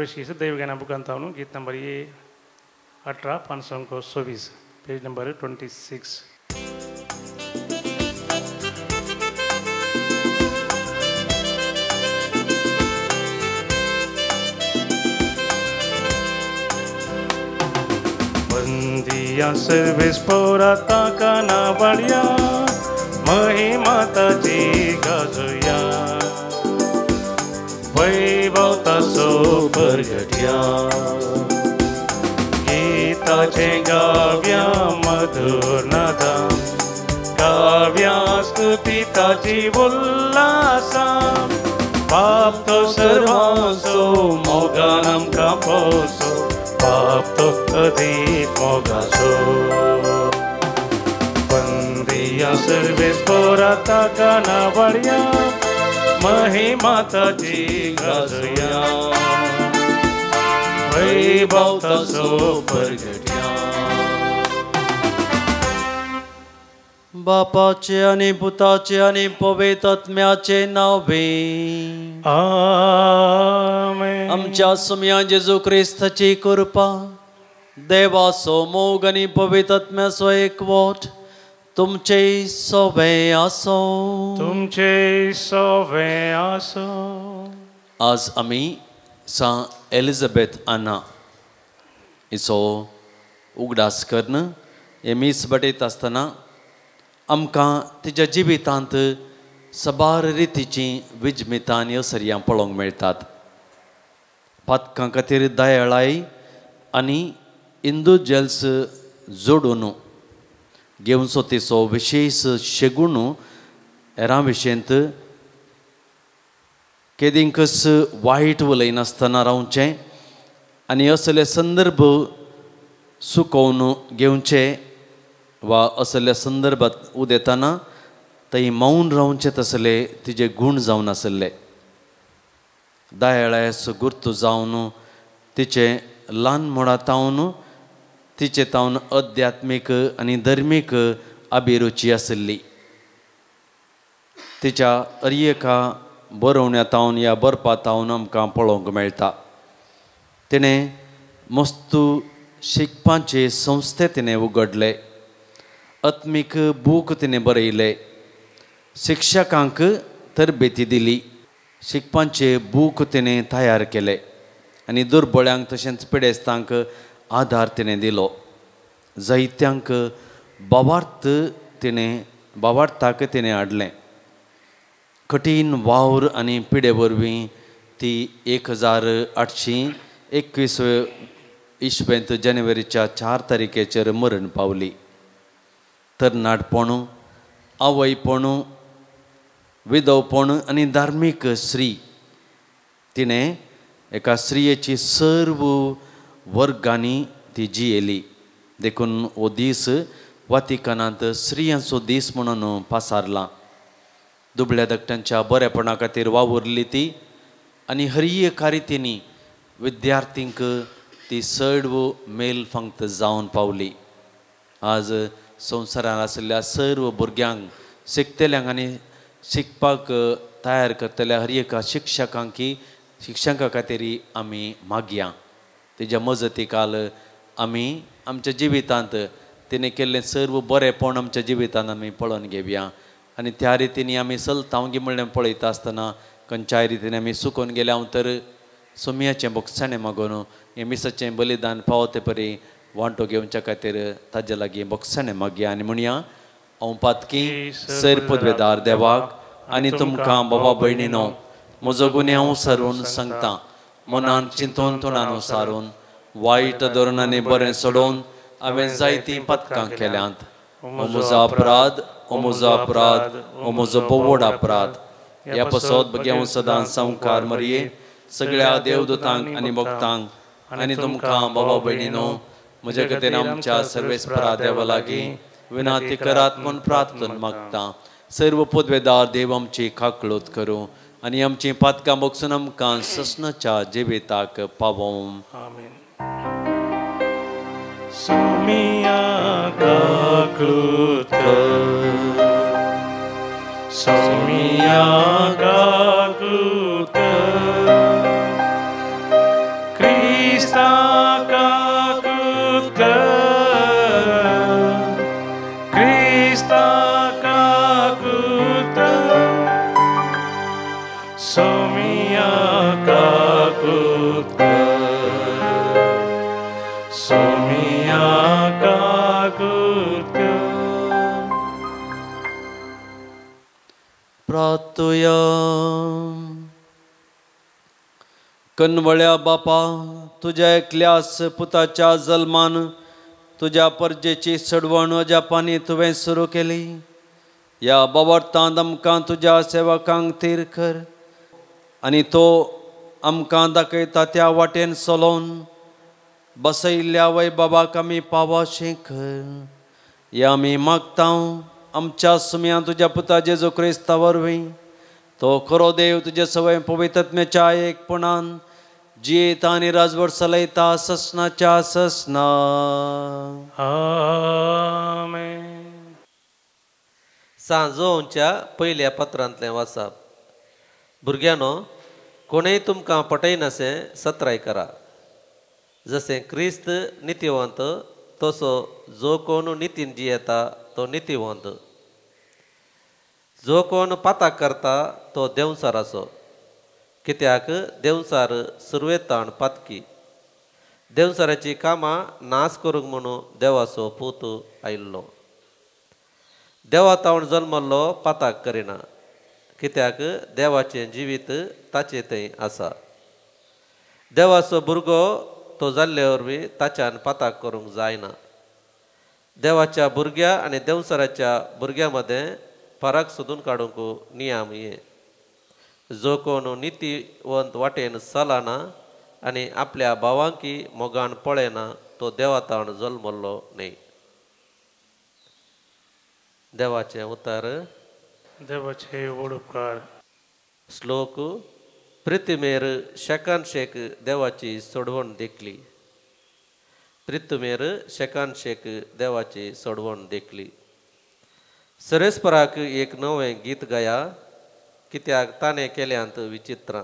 प्रवेश कीजिए दैवगाना बुकांतावनु गीत नंबर ये 18 524 पेज नंबर 26. बंदिया सर्वेस पोराता काना बळ्या महिमाताची गाजूया वैभवता सोपरगट्या गीताचे गाव्या मधुर नादा गाव्या स्तुतिताची उल्लासा पाप तो सर्वांसो मोगानम कापोसो पाप तो अधिक मोगासो बंदिया सर्वेस पोराता काना बळ्या महिमाताची गाजूया वैभवता सोपरगट्या. बापाचे आणि पुताचे आणि पवित्र आत्म्याचे नावे आमेन. आमच्या सुम्या जेजू ख्रिस्ताची कृपा देवासो मोग आणि पवित्र आत्म्याचो एकवट तुमचे सोबे असो. तुमचे सोबे असो. आज आम्ही सा एलिझाबेथ आना हिचो उगडास करणं हे मीस बटयत आसतना आमकां तिच्या जिवितांत सबार रितीची विजमितां आनी असर्यां पळोवंक मेळटात. पातकां खातीर दयाळाय आनी इंडिव्हिज्युअल्स जोडून घेवन तिचो विशेष शेगूण हेरां विशयंत केदींकच वायट उलयनासतना रावचें आनी असले संदर्भ सुकोवन घेवचे वा असल्या संदर्भात उदेताना थंय मौन रावचें तसले तिजे गूण जावन आसले. दयाळायस गुर्तू जावन तिचे ल्हान मोडातावन तिचे तावन अध्यात्मीक आनी धर्मीक अभिरुची आसली. तिच्या अर्येका बरोवण्यातावन ह्या बरपातावन आमकां पळोवंक मेळटा. तिणें मस्तू शिकपाचे संस्थे तिणें उगडले. आत्मीक बूक तिणें बरयले. शिक्षकांक तरबेती दिली. शिकपाचे बूक तिणें तयार केले आनी दुर्बळ्यांक तशेंच पिडेस्तांक आधार तिणें दिलो. जायत्यांक भावार्थाक तिणें हाडलें. कठीण वावर आनी पिडे वरवीं ती 1821 इस्वेंत जानेवारीच्या 4 तारखेचेर मरण पावली. तरणाटपण, आवयपण, विधवपण आनी धार्मीक स्त्री तिणें एका स्त्रियेची सर्व वर्गांनी ती जियेली. देखून हो दीस वातिकनांत स्त्रियांचो दीस म्हणून पासारला. दुबळ्या धाकट्यांच्या बरेपणा खातीर वावुरली ती आनी हर रितींनी विद्यार्थींक ती सर्व मेल फंक्त जावन पावली. आज संवसारांत आशिल्ल्या सर्व भुरग्यांक शिकतल्यांक आनी शिकपाक तयार करतल्या हर एका शिक्षकां खातीर आमी मागया. तेज्या मजती काल आमी आमच्या जिवितांत तिणें केल्लें सर्व बरेंपण आमच्या जिवितांत आमी पळोवन घेवया आनी त्या रितींनी आमी चलतांगी म्हणलें पळयता आसतना खंयच्याय रितीन आमी सुकोवन गेले. हांव तर सुमयाचें बोगसाणें मागून हें मिसाचें बलिदान पावते परी वांटो घेवच्या खातीर ताजे लागीं बोगसाणें मागया आनी म्हणया हांव पातकी सर पदवेदार देवाक आनी तुमकां बाबा भयणीनो म्हजो गुन्हे हांव सारून सांगता. मनान चिंतून तोंडान सारून वायट धोरणांनी बरें सोडून हांवें जायतीं पथकां केल्यांत. हो म्हजो अपराध, हो म्हजो अपराध, हो म्हजो बोवड अपराध. ह्या पासत बगे हांव सदांच संवकार मरये सगळ्या देवदूतांक आनी भक्तांक आनी तुमकां बाबा भयणीनो म्हजे खातीर आमच्या सर्वेस्परा देवा लागीं विनाती करात म्हूण प्रार्थना मागता. सर्व पदवेदार देव आमची खाकळूत करूं आनी आमची पातकां बगसून आमकां ससनाच्या जिविताक पावों. आमेन. सुमिया खाकळूत कर, सुमिया खाकळूत कर, 소미야 가구겨 प्रार्थूया. कनवळ्या बापा, तुझ्या एकल्यास पुताच्या जल्मान तुझ्या परजेची सडवण अजापानी तुवें सुरू केली. या बाबर्तांत आमकां तुज्या सेवकांक थीर कर आनी तो आमकां दाखयता त्या वाटेन चलोवन बसयल्ल्या वैभवाक आमी पावशें कर. या आमी मागता आमच्या सुम्या तुझ्या पुता जेजू क्रिस्ता वरवीं. तो खरो देव तुजे सवय पवित्रत्म्याच्या एकपणान जियेता आनी राजभर चलयता ससनाच्या ससना. आमेन. सांजोवच्या पयल्या पत्रांतलें वाचप. भुरग्यानो, कोणेय तुमकां पटयनासें सत्राय करा. जशें क्रिस्त नितीवंत तसो जो कोण नितीन जियेता तो नितीवंत. जो कोण पाताक करता तो देंवसार आसो, कित्याक देंवसार सुरवेतान पातकी. देंवसाराची कामां नाश करूंक म्हणून देवाचो पूत आयिल्लो. देवा तावन जल्मल्लो पाताक करिना, कित्याक देवाचें जिवीत ताचे थंय आसा. देवाचो भुरगो तो जाल्ले वरवीं ताच्यान पाताक करूंक जायना. देवाच्या भुरग्या आनी देंवसाराच्या भुरग्या मदें फरक सोदून काडूंक नियम हे. जो कोण नितीवंत वाटेन चलना आनी आपल्या भावांकी मोगान पळयना तो देवातावन जल्मल्लो न्ही. देवाचें उतर. देवाचे व्हड उपकार. श्लोक. पृथ्वीमेर शेकान शेक देवाची सोडवण देखली. पृथ्वीमेर शेकान शेक देवाची सोडवण देखली. सरेस्पराक एक नवें गीत गाया, कित्याक ताणें केल्यांत विचित्रां.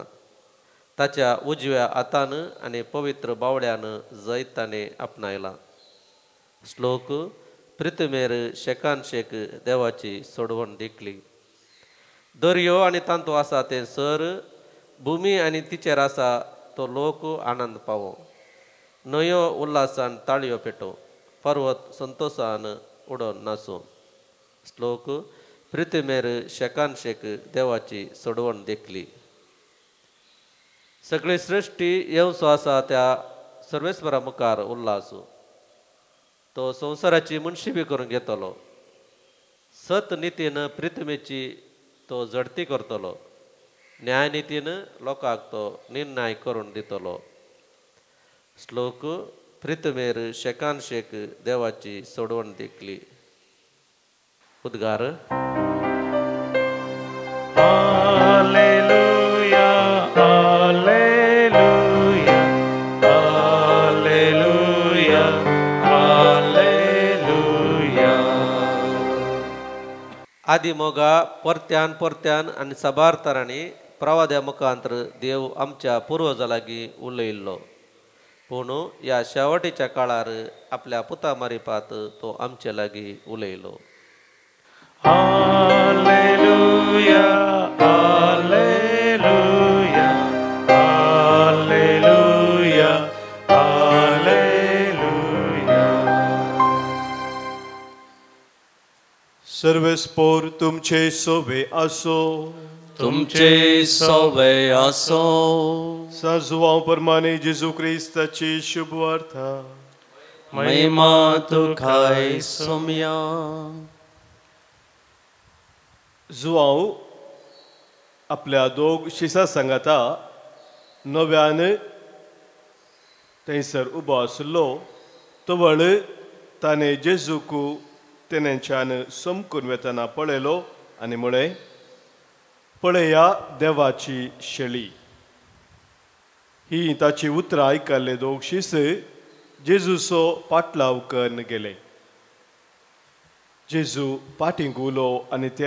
ताच्या उजव्या हातान आनी पवित्र बावड्यान जैत ताणें आपणायलां. श्लोक. पृथ्वीमेर शेकान शेक देवाची सोडवण देखली. दर्यो आनी तांतू आसा तें सर, भुमी आनी तिचेर आसा तो लोक आनंद पावो. न्हंयो उल्हासान ताळयो पेटो, पर्वत संतोशान उडोन नाचो. श्लोक. पृथ्वीमेर शेकान शेक देवाची सोडवण देखली. सगळी सृश्टी येवसो आसा त्या सर्वेस्वरा मुखार उल्हास. तो संवसाराची मुनशिबी करून घेतलो. सत नितीन पृथ्वीची तो झडती करतलो. न्यायनितीन लोकांक तो निर्णय करून दितलो. श्लोक. पृथ्वीमेर शेकान शेक देवाची सोडवण देखली. उद्गार. Hallelujah hallelujah hallelujah hallelujah. आदी मोगा परत्यान परत्यान आनी साबार तरांनी प्रवाद्या मुखांतर देव आमच्या पुर्वजां लागीं उलयल्लो. पूण ह्या शेवटेच्या काळार आपल्या पुता मारिपात तो आमचे लागीं उलयलो. Hallelujah hallelujah hallelujah hallelujah. सर्वेस्पोर तुमचे सोवे आसो. तुमचे सवे आसो. सांजवां प्रमाणे जेजू क्रिस्ताची शुभ वार्ता. महिमा तुखाय सोम्या. जुवांव आपल्या दोग शिसा सांगाता नव्यान थंयसर उबो आसलो. तवळ ताणें जेजूक तेन्याच्यान समकून वेतना पळयलो आनी म्हळें, पळया देवाची शेळी. ही ताची उतरां आयकल्ले दोग शिस जेजूचो पाटलाव करून गेले. जेजू पाटींक उलो आनी ते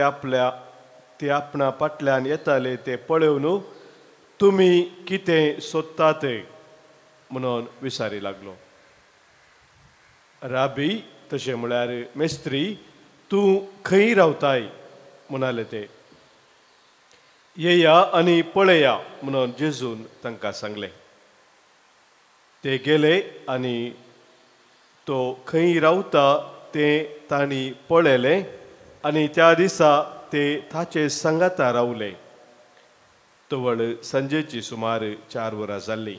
आपणा फाटल्यान येताले ते पळोवन तुमी कितें सोदतात म्हणून विचारी लागलो. राबी तशें म्हळ्यार मेस्त्री, तूं खंय रावताय म्हणाले ते. येया आनी पळया म्हणून जेजून तांकां सांगलें. ते गेले आनी तो खंय रावता तें तांणी पळयलें आनी त्या दिसा ते ताचे सांगाता रावले. तवळ सांजेची सुमार 4 वरां जाल्लीं.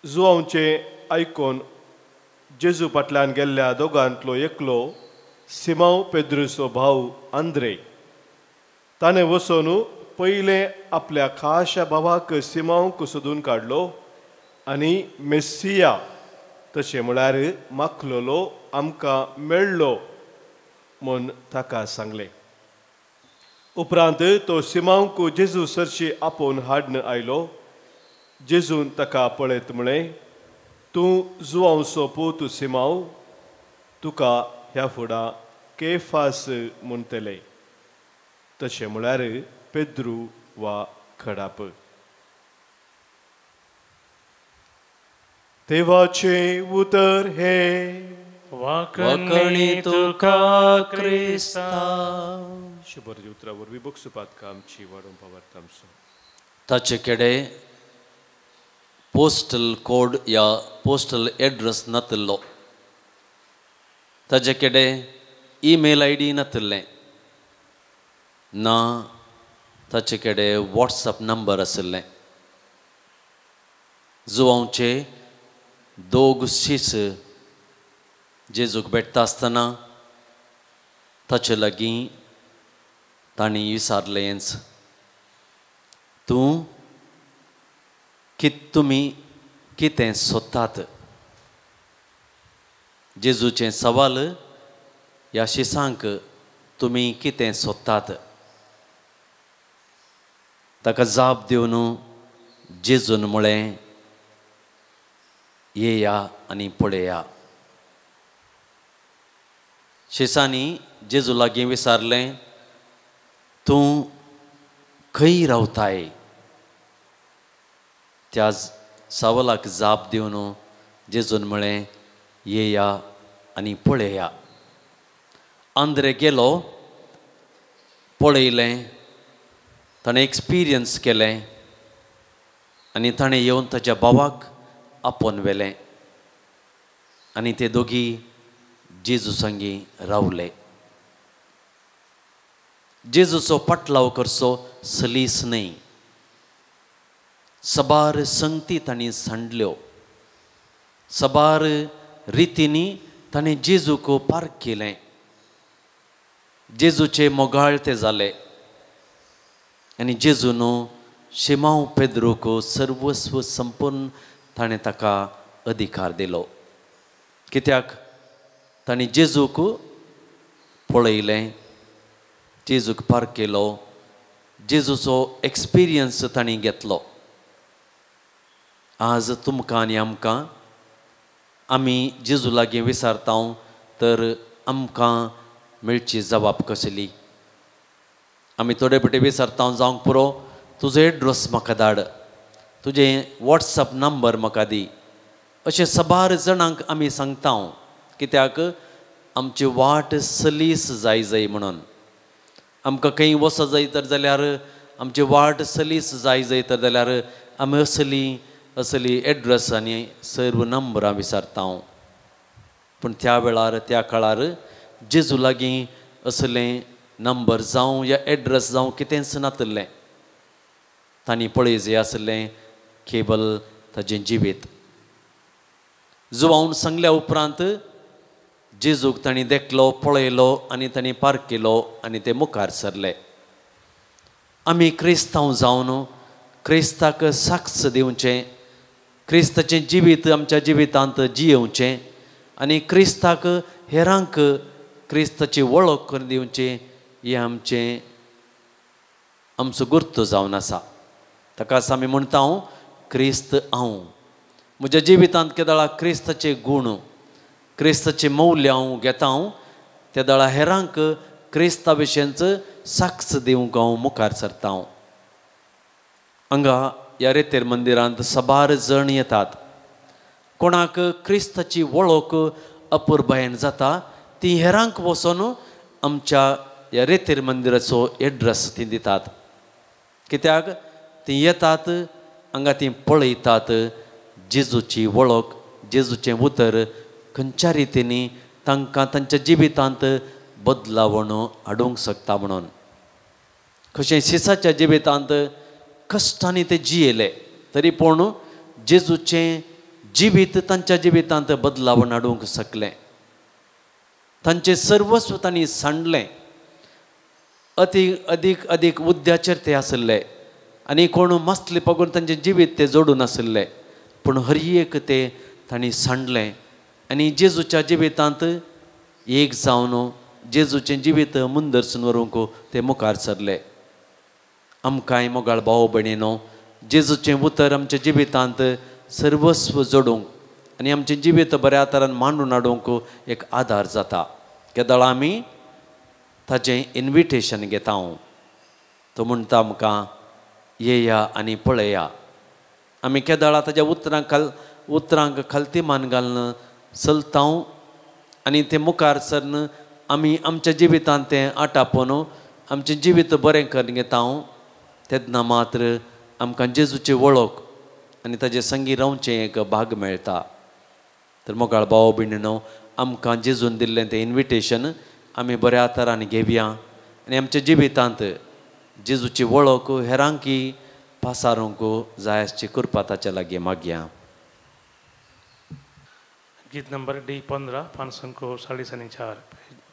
जुआंवचें आयकून जेजू फाटल्यान गेल्ल्या दोगांतलो एकलो सिमांव पेद्रुचो भाव आंद्रे. ताणें वचून पयलें आपल्या खाशा भावाक सिमांवक सोदून काडलो आनी मेस्सिया तशें म्हळ्यार माखलोलो आमकां मेळ्ळो म्हूण ताका सांगलें. उपरांत तो सिमांवक जेजू सरशी आपोवन हाडून आयलो. जेजून ताका पळयत म्हळें, तूं जुआंवचो पूत सिमांव, तुका ह्या फुडां केफास म्हणटले. तशें म्हळ्यार पेद्रू वा खडाप. देवाचे उतर हे वाकणी तुका क्रिस्ता. शुभर उतरा वरवीं बक्षुपात आमची वाडोवन पावत आमचो. ताचे केडे पोस्टल कोड या पोस्टल एड्रेस नातल्लो. ताचे केडे ईमेल ID नातल्लें ना. ताचे केडे WhatsApp नंबर आसले. जुआंवचे दोग शीस जेजूक भेटता आसतना ताचे लागीं तांणी विचारलेंच, तुमी कितें सोदतात. जेजूचें सवाल ह्या शिसांक तुमी कितें सोदतात. ताका जाप दिवन जेजून म्हळें, येया आनी पळया. शिसांनी जेजू लागीं विचारलें, तूं खंय रावताय. त्या सवालाक जाप दिवन जेजून म्हळें, येया आनी पळया. आंद्रे गेलो, पळयलें, ताणें एक्सपिरियन्स केलें आनी ताणें येवन ताच्या भावाक आपोवन व्हेलें आनी ते दोगी जेजू संगी रावले. जेजूचो पाटलाव करचो सलीस न्हय. सबार संगती तांणी सांडल्यो. सबार रितींनी ताणें जेजूक पार्क केलें. जेजूचे मोगाळ ते जाले आनी जेजून शिमांव पेद्रूक सर्वस्व संपूर्ण ताणें ताका अधिकार दिलो. कित्याक तांणी जेजूक पळयलें, जेजूक पार्क केलो, जेजूचो एक्सपिरियन्स तांणी घेतलो. आज तुमकां आनी आमकां आमी जेजू लागीं विचारता तर आमकां मेळची जबाब कसली. आमी थोडे फावटी विचारता जावंक पुरो तुजो एड्रेस म्हाका धाड, तुजें WhatsApp नंबर म्हाका दी. अशें सबार जाणांक आमी सांगता. कित्याक आमची वाट सलीस जाय म्हणून. आमकां खंय वच जाय तर जाल्यार आमची वाट सलीस जाय तर जाल्यार आमी असली एड्रेस आनी सर्व नंबरां विचारता. पूण त्या वेळार त्या काळार जेजू लागीं असलें नंबर जावं या एड्रेस जावं कितेंच नातलें. तांणी पळय आसलें केवल ताजें जिवीत. जुआंवन सांगल्या उपरांत जेजूक तांणी देखलो, पळयलो आनी तांणी पार्क केलो आनी ते मुखार सरले. आमी क्रिस्तांव जावन क्रिस्ताक साक्ष दिवचें, क्रिस्ताचें जिवीत आमच्या जिवितांत जियेवचें आनी क्रिस्ताक हेरांक क्रिस्ताची वळख करून दिवची ही आमचो गुर्त जावन आसा. ताकाच आमी म्हणटा क्रिस्त हांव. म्हज्या जिवितांत केदळा क्रिस्ताचे गूण, क्रिस्ताचें मौल्य हांव घेता. त्या दळा हेरांक क्रिस्ता विशयींच साक्ष दिवंक हांव मुखार सरता. हांगा ह्या रेतेर मंदिरांत सबार जण येतात. कोणाक क्रिस्ताची वळख अपुरबायेन जाता ती हेरांक वचून आमच्या ह्या रेतेर मंदिराचो एड्रेस ती दितात. कित्याक ती येतात, हांगा ती पळयतात जेजूची वळख, जेजूचें उतर खंयच्या रितींनी तांकां तांच्या जिवितांत बदलावण हाडूंक शकता म्हणून. कशें सिसाच्या जिवितांत कश्टांनी ते जियेले तरी पूण जेजूचें जिवीत तांच्या जिवितांत बदलावण हाडूंक शकलें. तांचें सर्वस्व तांणी सांडलें. अदीक अदीक उद्द्याचेर ते आसले आनी कोण मस्तले पगोवन तांचें जिवीत ते जोडून आसले, पूण हर एक ते तांणी सांडलें आनी जेजूच्या जिवितांत एक जावन जेजूचें जिवीत मुंदरसून व्हरूंक ते मुखार सरले. आमकांय मोगाळ भाव भयणीनो, जेजूचें उतर आमच्या जिवितांत सर्वस्व जोडूंक आनी आमचें जिवीत बऱ्या तरान मांडून हाडूंक एक आदार जाता. केदळ आमी ताचें इन्विटेशन घेता. तो म्हणटा आमकां येया आनी पळया. आमी केदळा ताच्या उतरांक खालती मान घालून चलता आनी ते मुखार सरन आमी आमच्या जिवितांत तें आटापून आमचें जिवीत बरें करून घेता. तेन्ना मात्र आमकां जेजूची वळख आनी ताजे संगी रावचें एक भाग मेळटा. तर मोगाळ भाव भयणीनो, आमकां जेजून दिल्लें तें इन्विटेशन आमी बऱ्या तरान घेवया आनी आमच्या जिवितांत जेजूची वळख हेरांकी पासारूंक जाय आसची कृपा ताच्या लागीं मागया. गीत नंबर D15 504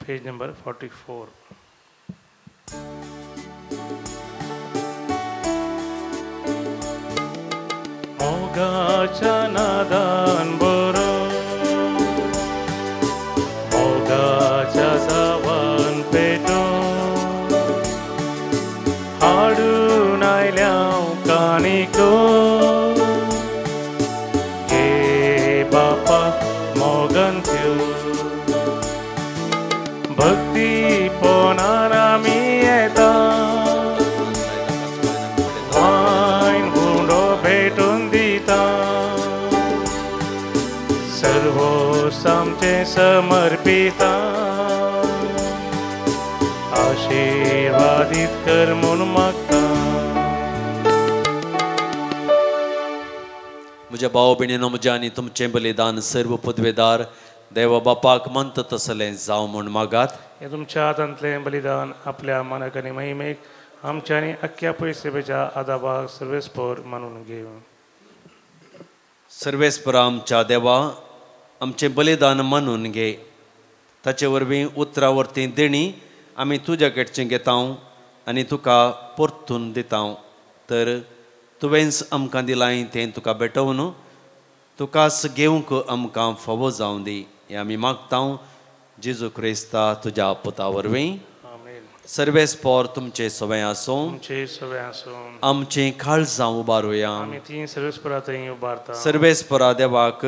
पेज नंबर 44. मोगाच्या नादान बरो मोगाच्या जावान पेटो हाडून आयल्या काणिको हे बापा मोगन त्यो भक्ती पोनार आमी येता वायन हुंडो भेटून दिता सर्वोस आमचे समर्पिता आशीर्वादीत कर म्हूण मागता. म्हज्या भाव भयणीनो, म्हजें आनी तुमचें बलिदान सर्व पदवेदार देवा बापाक मंत तसलें जावं म्हूण मागात. हे तुमच्या हातांतलें बलिदान आपल्या मानक आनी महिमेक आमच्या आनी अख्ख्या पयसेवेच्या आदाबाक सर्वेस्पर मानून घेव. सर्वेस्परा आमच्या देवा, आमचें बलिदान मानून घे. ताचे वरवीं उतरावरती देणी आमी तुज्या कडचें घेता आनी तुका परतून दिता. तर तुवेंच आमकां दिलां तें तुका भेटोवन तुकाच घेवंक आमकां फावो जावं दी. हें आमी मागता जेजू क्रिस्ता तुज्या पुता वरवीं. सर्वेस्पर तुमचे सवय आसूं. तुमचे सवय आसूं. आमचें काळजां उबारुया. आमी तीं सर्वेस्परा थंय उबारता. सर्वेस्परा देवाक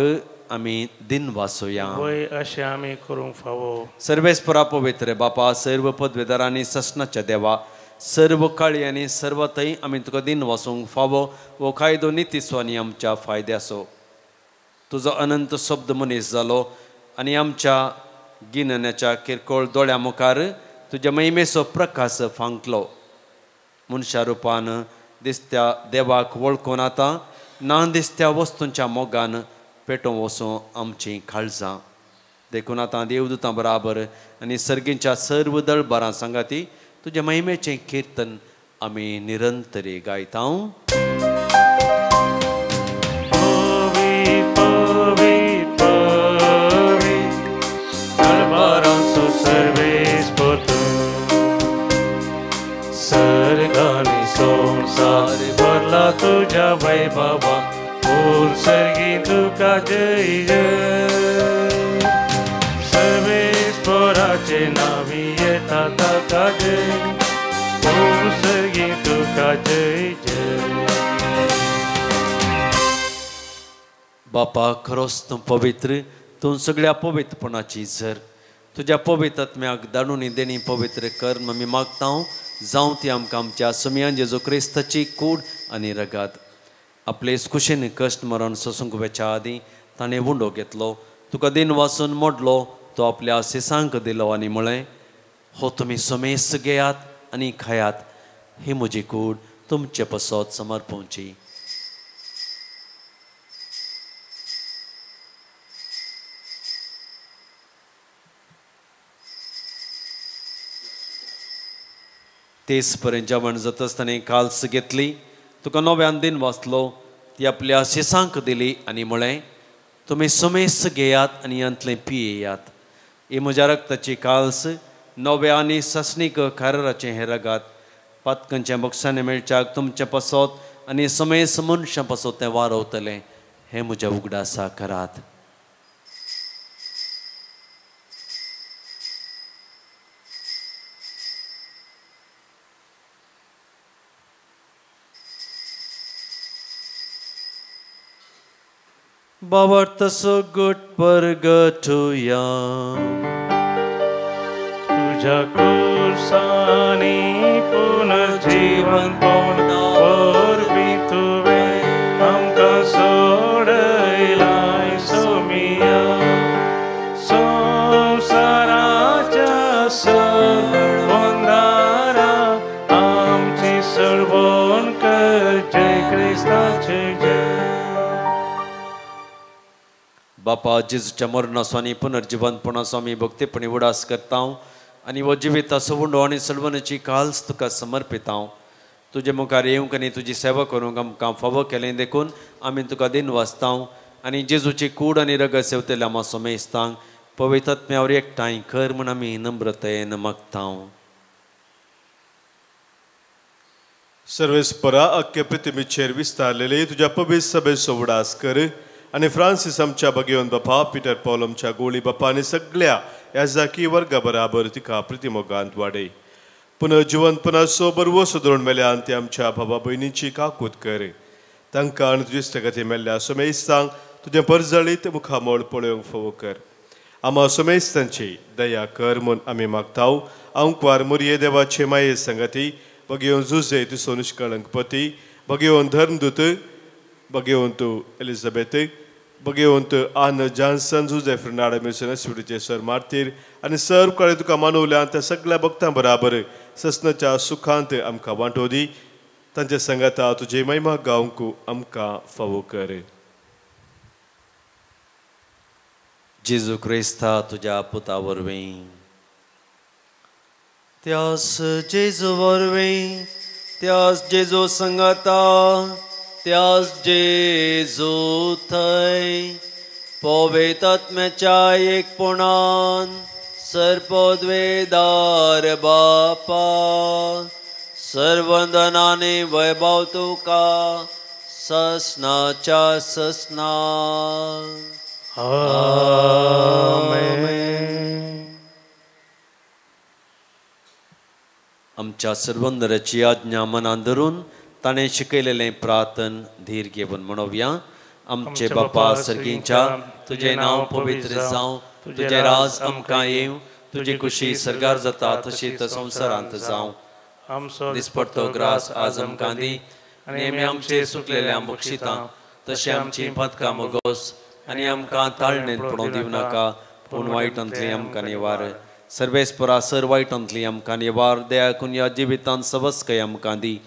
आमी दिन वासुया. वय अशें आमी करूंक फावो. सर्वेस्परा पवित्र बापा, सर्व पदवेदारांनी ससनाच्या देवा, सर्व काळी आनी सर्व थंय आमी तुका दिन वासूंक फावो वो कायदो नितीस्वानी आमच्या फायद्याचो. तुजो अनंत शब्द मनीस जालो आनी आमच्या गिन्याच्या किरकोळ दोळ्या मुखार तुज्या महिमेचो प्रकाश फांकलो. मनशा रुपान दिसत्या देवाक वळखून आतां ना दिसत्या वस्तूंच्या मोगान पेटोवन वचूं आमचीं काळजां. देखून आतां देवदूतां बराबर आनी सर्गींच्या सर्व दळबारां सांगाती तुज्या महिमेचें किर्तन आमी निरंतरी गायता. सर्गानी संसार भरला तुझ्या वैभवा, पूर सर्गी तुका जय जय. सर्वेस्पराचे नावी येता ताका जय, पूर सर्गी तुका जय जय. बापा, खरोच तूं पवित्र, तूं सगळ्या पवित्रपणाची झर. तुज्या पवित्र आत्म्याक धाडून देणी पवित्र कर आमी मागता. जावं ती आमकां आमच्या सुमयान जेजू क्रिस्ताची कूड आनी रगात. आपले कुशीन कश्ट मरण सोसूंक वेच्या आदीं ताणें वुंडो घेतलो, तुका दिन वाचून मोडलो, तो आपल्या सिसांक दिलो आनी म्हळें, हो तुमी सुमेस घेयात आनी खायात, ही म्हजी कूड तुमचे पसत समर्पूंची. तेच पर्यंत जेवण जाता आसतना काल्स घेतली तुका नव्यान दिन वाचलो ती आपल्या शिसांक दिली आनी म्हळें तुमी सुमेस घेयात आनी अंतलें पियेयात ही म्हज्या रक्ताची काल्स नव्या आनी ससनीक खाराचें हें रगात पातकांच्या बक्षांनी मेळच्याक तुमचें पसत आनी समेस मनशां पसत तें वारवतलें हें म्हज्या उगडासा करात. Bavartaso gut परगटुया तुझ्या कुर्सानी पुनर्जीवन पोरबी तुवे आमका सोडयलाय सोमिया संसाराच्या सरवंदारा आमची सरवण कर जय क्रिस्ताचे जय. बापा जेजूच्या मरणाचो आनी पुनर्जिवनपणाचो आमी भक्तीपणी उडास करता आनी हो जिविता सवुंडो आनी सलवनाची काल्स तुका समर्पिता. तुजे मुखार येवंक आनी तुजी सेवा करूंक आमकां फावो केलें देखून आमी तुका दिन वाचता आनी जेजूची कूड आनी रगत सेवतले आमा समेजता पवित्र आत्म्यावर एकठांय कर म्हूण आमी नम्रतेन मागता. सर्वेस्परा अख्खे पृथ्वीचेर विस्तारलेले तुझ्या पवित्र सभेचो उडास कर आनी फ्रांसीस आमच्या भगिवन बापा पिटर पॉल आमच्या गोळी बापा आनी सगळ्या याजाकी वर्गा बराबर तिका प्रतिमोगांत वाडय. पुनर्जिवनपणाचो बरवो सुदरोवन मेल्यान ते आमच्या भावा भयणीची काकूत कर तांकां आनी तुजे इश्टगती मेल्ल्या सोमेस्तांक तुजें परजळीत मुखामोळ पळोवंक फोव कर. आमा सोमेस्तांची दया कर म्हूण आमी मागता. अंकवार मुरये देवाचे माये संगती भगिवन जुजे तुजो निश्कळंकपती भगिवन धर्मदूत भगिवंत एलिझाबेथ भगिवंत आन जॉन्सन जुझे फर्नांडो मिशन स्विडीचे सर मार्तीर आनी सर्व कळे तुका मानवल्यान त्या सगळ्या भक्तां बराबर ससनाच्या सुखांत आमकां वांटो दी. तांचे संगता तुजे महिमा गावंक आमकां फावो कर. जेजू क्रिस्ता तुज्या पुता वरवीं त्यास जेजू वरवीं त्यास जेजू संगता त्यास जेजू थंय पवित्र आत्म्याच्या एकपणान सर्पद्वेदार बापा सर्वंदनाने वैभव तुका ससनाच्या ससना. आमेन. आमच्या सर्वंदराची आज्ञा मनान धरून ताणें शिकयलेलें प्रार्थन धीर घेवन म्हणोवया. आमचे बापा सर्गींच्या तुजें नांव पवित्र जावं तुजें राज आमकां येवं तुजी खुशी सरगार जाता तशीच संवसारांत जावं. दिसपडटो ग्रास आज आमकां दी आनी आमी आमचे सुटलेल्या बक्षितां तशें आमची पदकां मोगोस आनी आमकां ताळणेंत पडूं दिवं नाका पूण वायटांतली आमकां निवार. सर्वेस्परा सर वायटांतली आमकां निवार दया करून ह्या जिवितांत सबस्कय आमकां दी.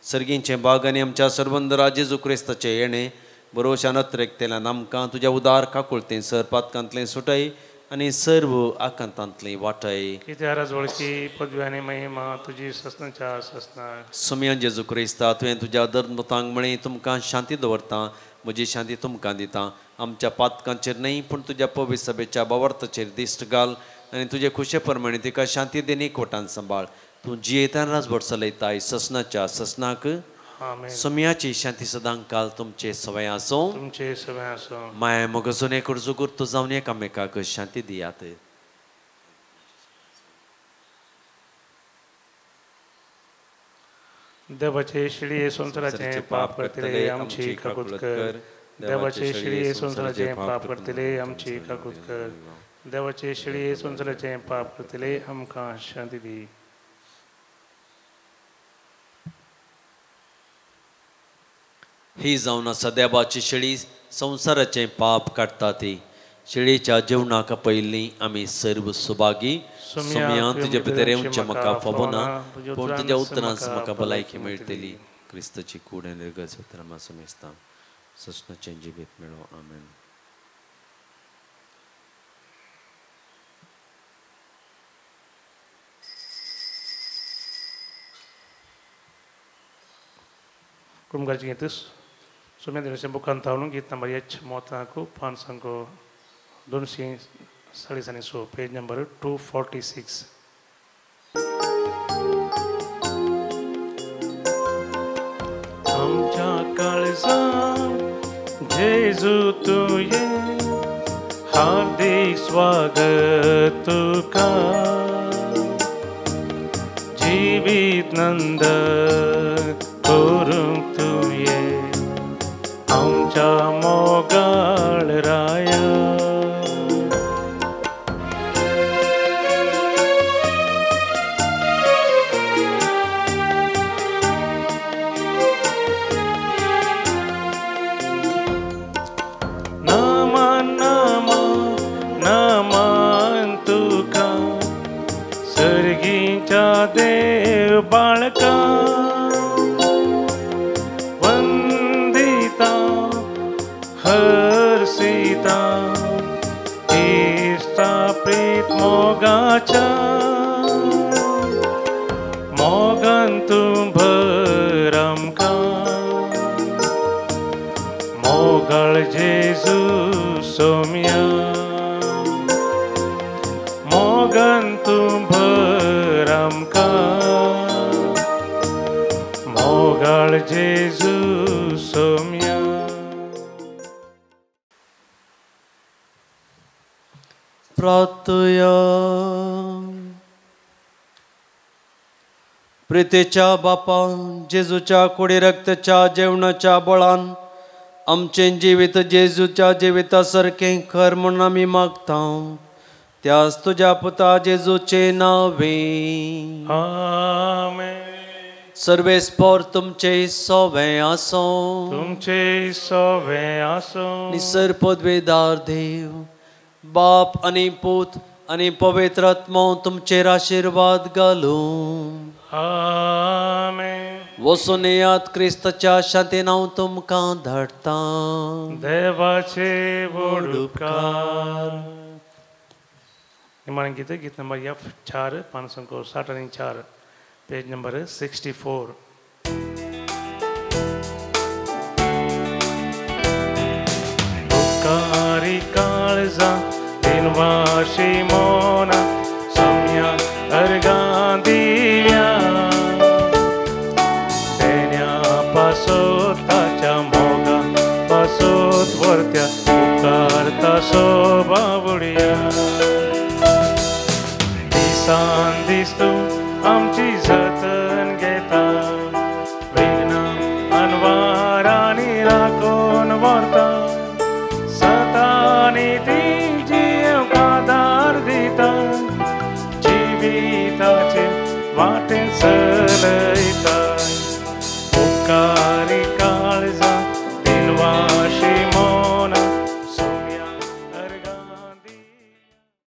सर्गींचे बाग आनी आमच्या सर्वंदरा जेजू क्रिस्ताचें येणें बरोवशान अत्रेकतेल्यान आमकां तुज्या उदार काकुळतें सर पातकांतलें सुटय आनी सर्व आकांतांतली वाटय. कित्या राजवळची पदवी आनी महिमा तुजी ससनाच्या ससना. सुमयान जेजू क्रिस्ता तुवें तुज्या धर्मतांक म्हळें तुमकां शांती दवरता म्हजी शांती तुमकां दिता. आमच्या पातकांचेर न्हय पूण तुज्या पवित्र सभेच्या बावर्ताचेर दिश्ट घाल आनी तुजे खुशे प्रमाणे तिका शांती देन एकवटान सांबाळ. तूं जियेतान राजभर चलयताय ससनाच्या ससनाक. सुमयाची शांती सदांच काल तुमचे सवय आसूं तुमचे सवय आसूं. माया मोगसून एक जुगुर्त जावन एकामेकाक शांती दियात. देवाचे श्री संसाराचे पाप करतले आमची काकूत कर. देवाचे श्री संसाराचे पाप करतले आमची काकूत कर. देवाचे श्री संसाराचे पाप करतले आमकां शांती दी. ही जावन आसा देवाची शेळी संसाराचें पाप काडटा ती. शेळीच्या जेवणाक पयलीं आमी सर्व सुभागी. सुमया तुजे भितर येवचें म्हाका फावो ना पूण तुज्या उतरांत म्हाका भलायकी मेळटली. क्रिस्ताची कूड आनी रगत उतरां म्हाका समेजता ससनाचें जिवीत मेळो. आमेन. कुटुंबाची गीत सुमेंद्र बुकांतावरून गीत नंबर एच मोताको 246 पेज नंबर 246. आमच्या काळजा जेजू तुये हार्दिक स्वागत तुका जीवित नंद करूंक तुये आमच्या मोगाळ राया. देव बाळका वंदिता हर्षिता इष्टा प्रीत मोगाच्या मोगन तू भरमका मोगळ जेजू सोम्या मोगन तू भरमका मोगळ जेजू सोम्या. प्रार्थया. प्रितेच्या बापा जेजूच्या कुडी रक्ताच्या जेवणाच्या बळान आमचे जिवीत जेजूच्या जिविता सारकें कर म्हणून आमी मागता. त्यास तुझ्या पुता जेजूचे नावे. आमेन. सर्वेस्पर तुमचे सोवे आसो. तुमचे सोवे आसो. निसर पदवेदार देव बाप आणि पूत आणि पवित्र आत्मा तुमचेर आशीर्वाद घालू. आमेन. वचून येयात क्रिस्ताच्या शांतीन हांव तुमकां धाडटा. देवाचे व्हड उपकार. निमाण गीत गीत नंबर F4 564 पेज नंबर 64. उपकारी काळजा दिनवाशी मोना सम्या अर्गां दिव्या तेन्या पासोत ताच्या मोगा पासोत वर्त्या उपकारता शोभा बुडया. दिसान दिस तू आमची जतन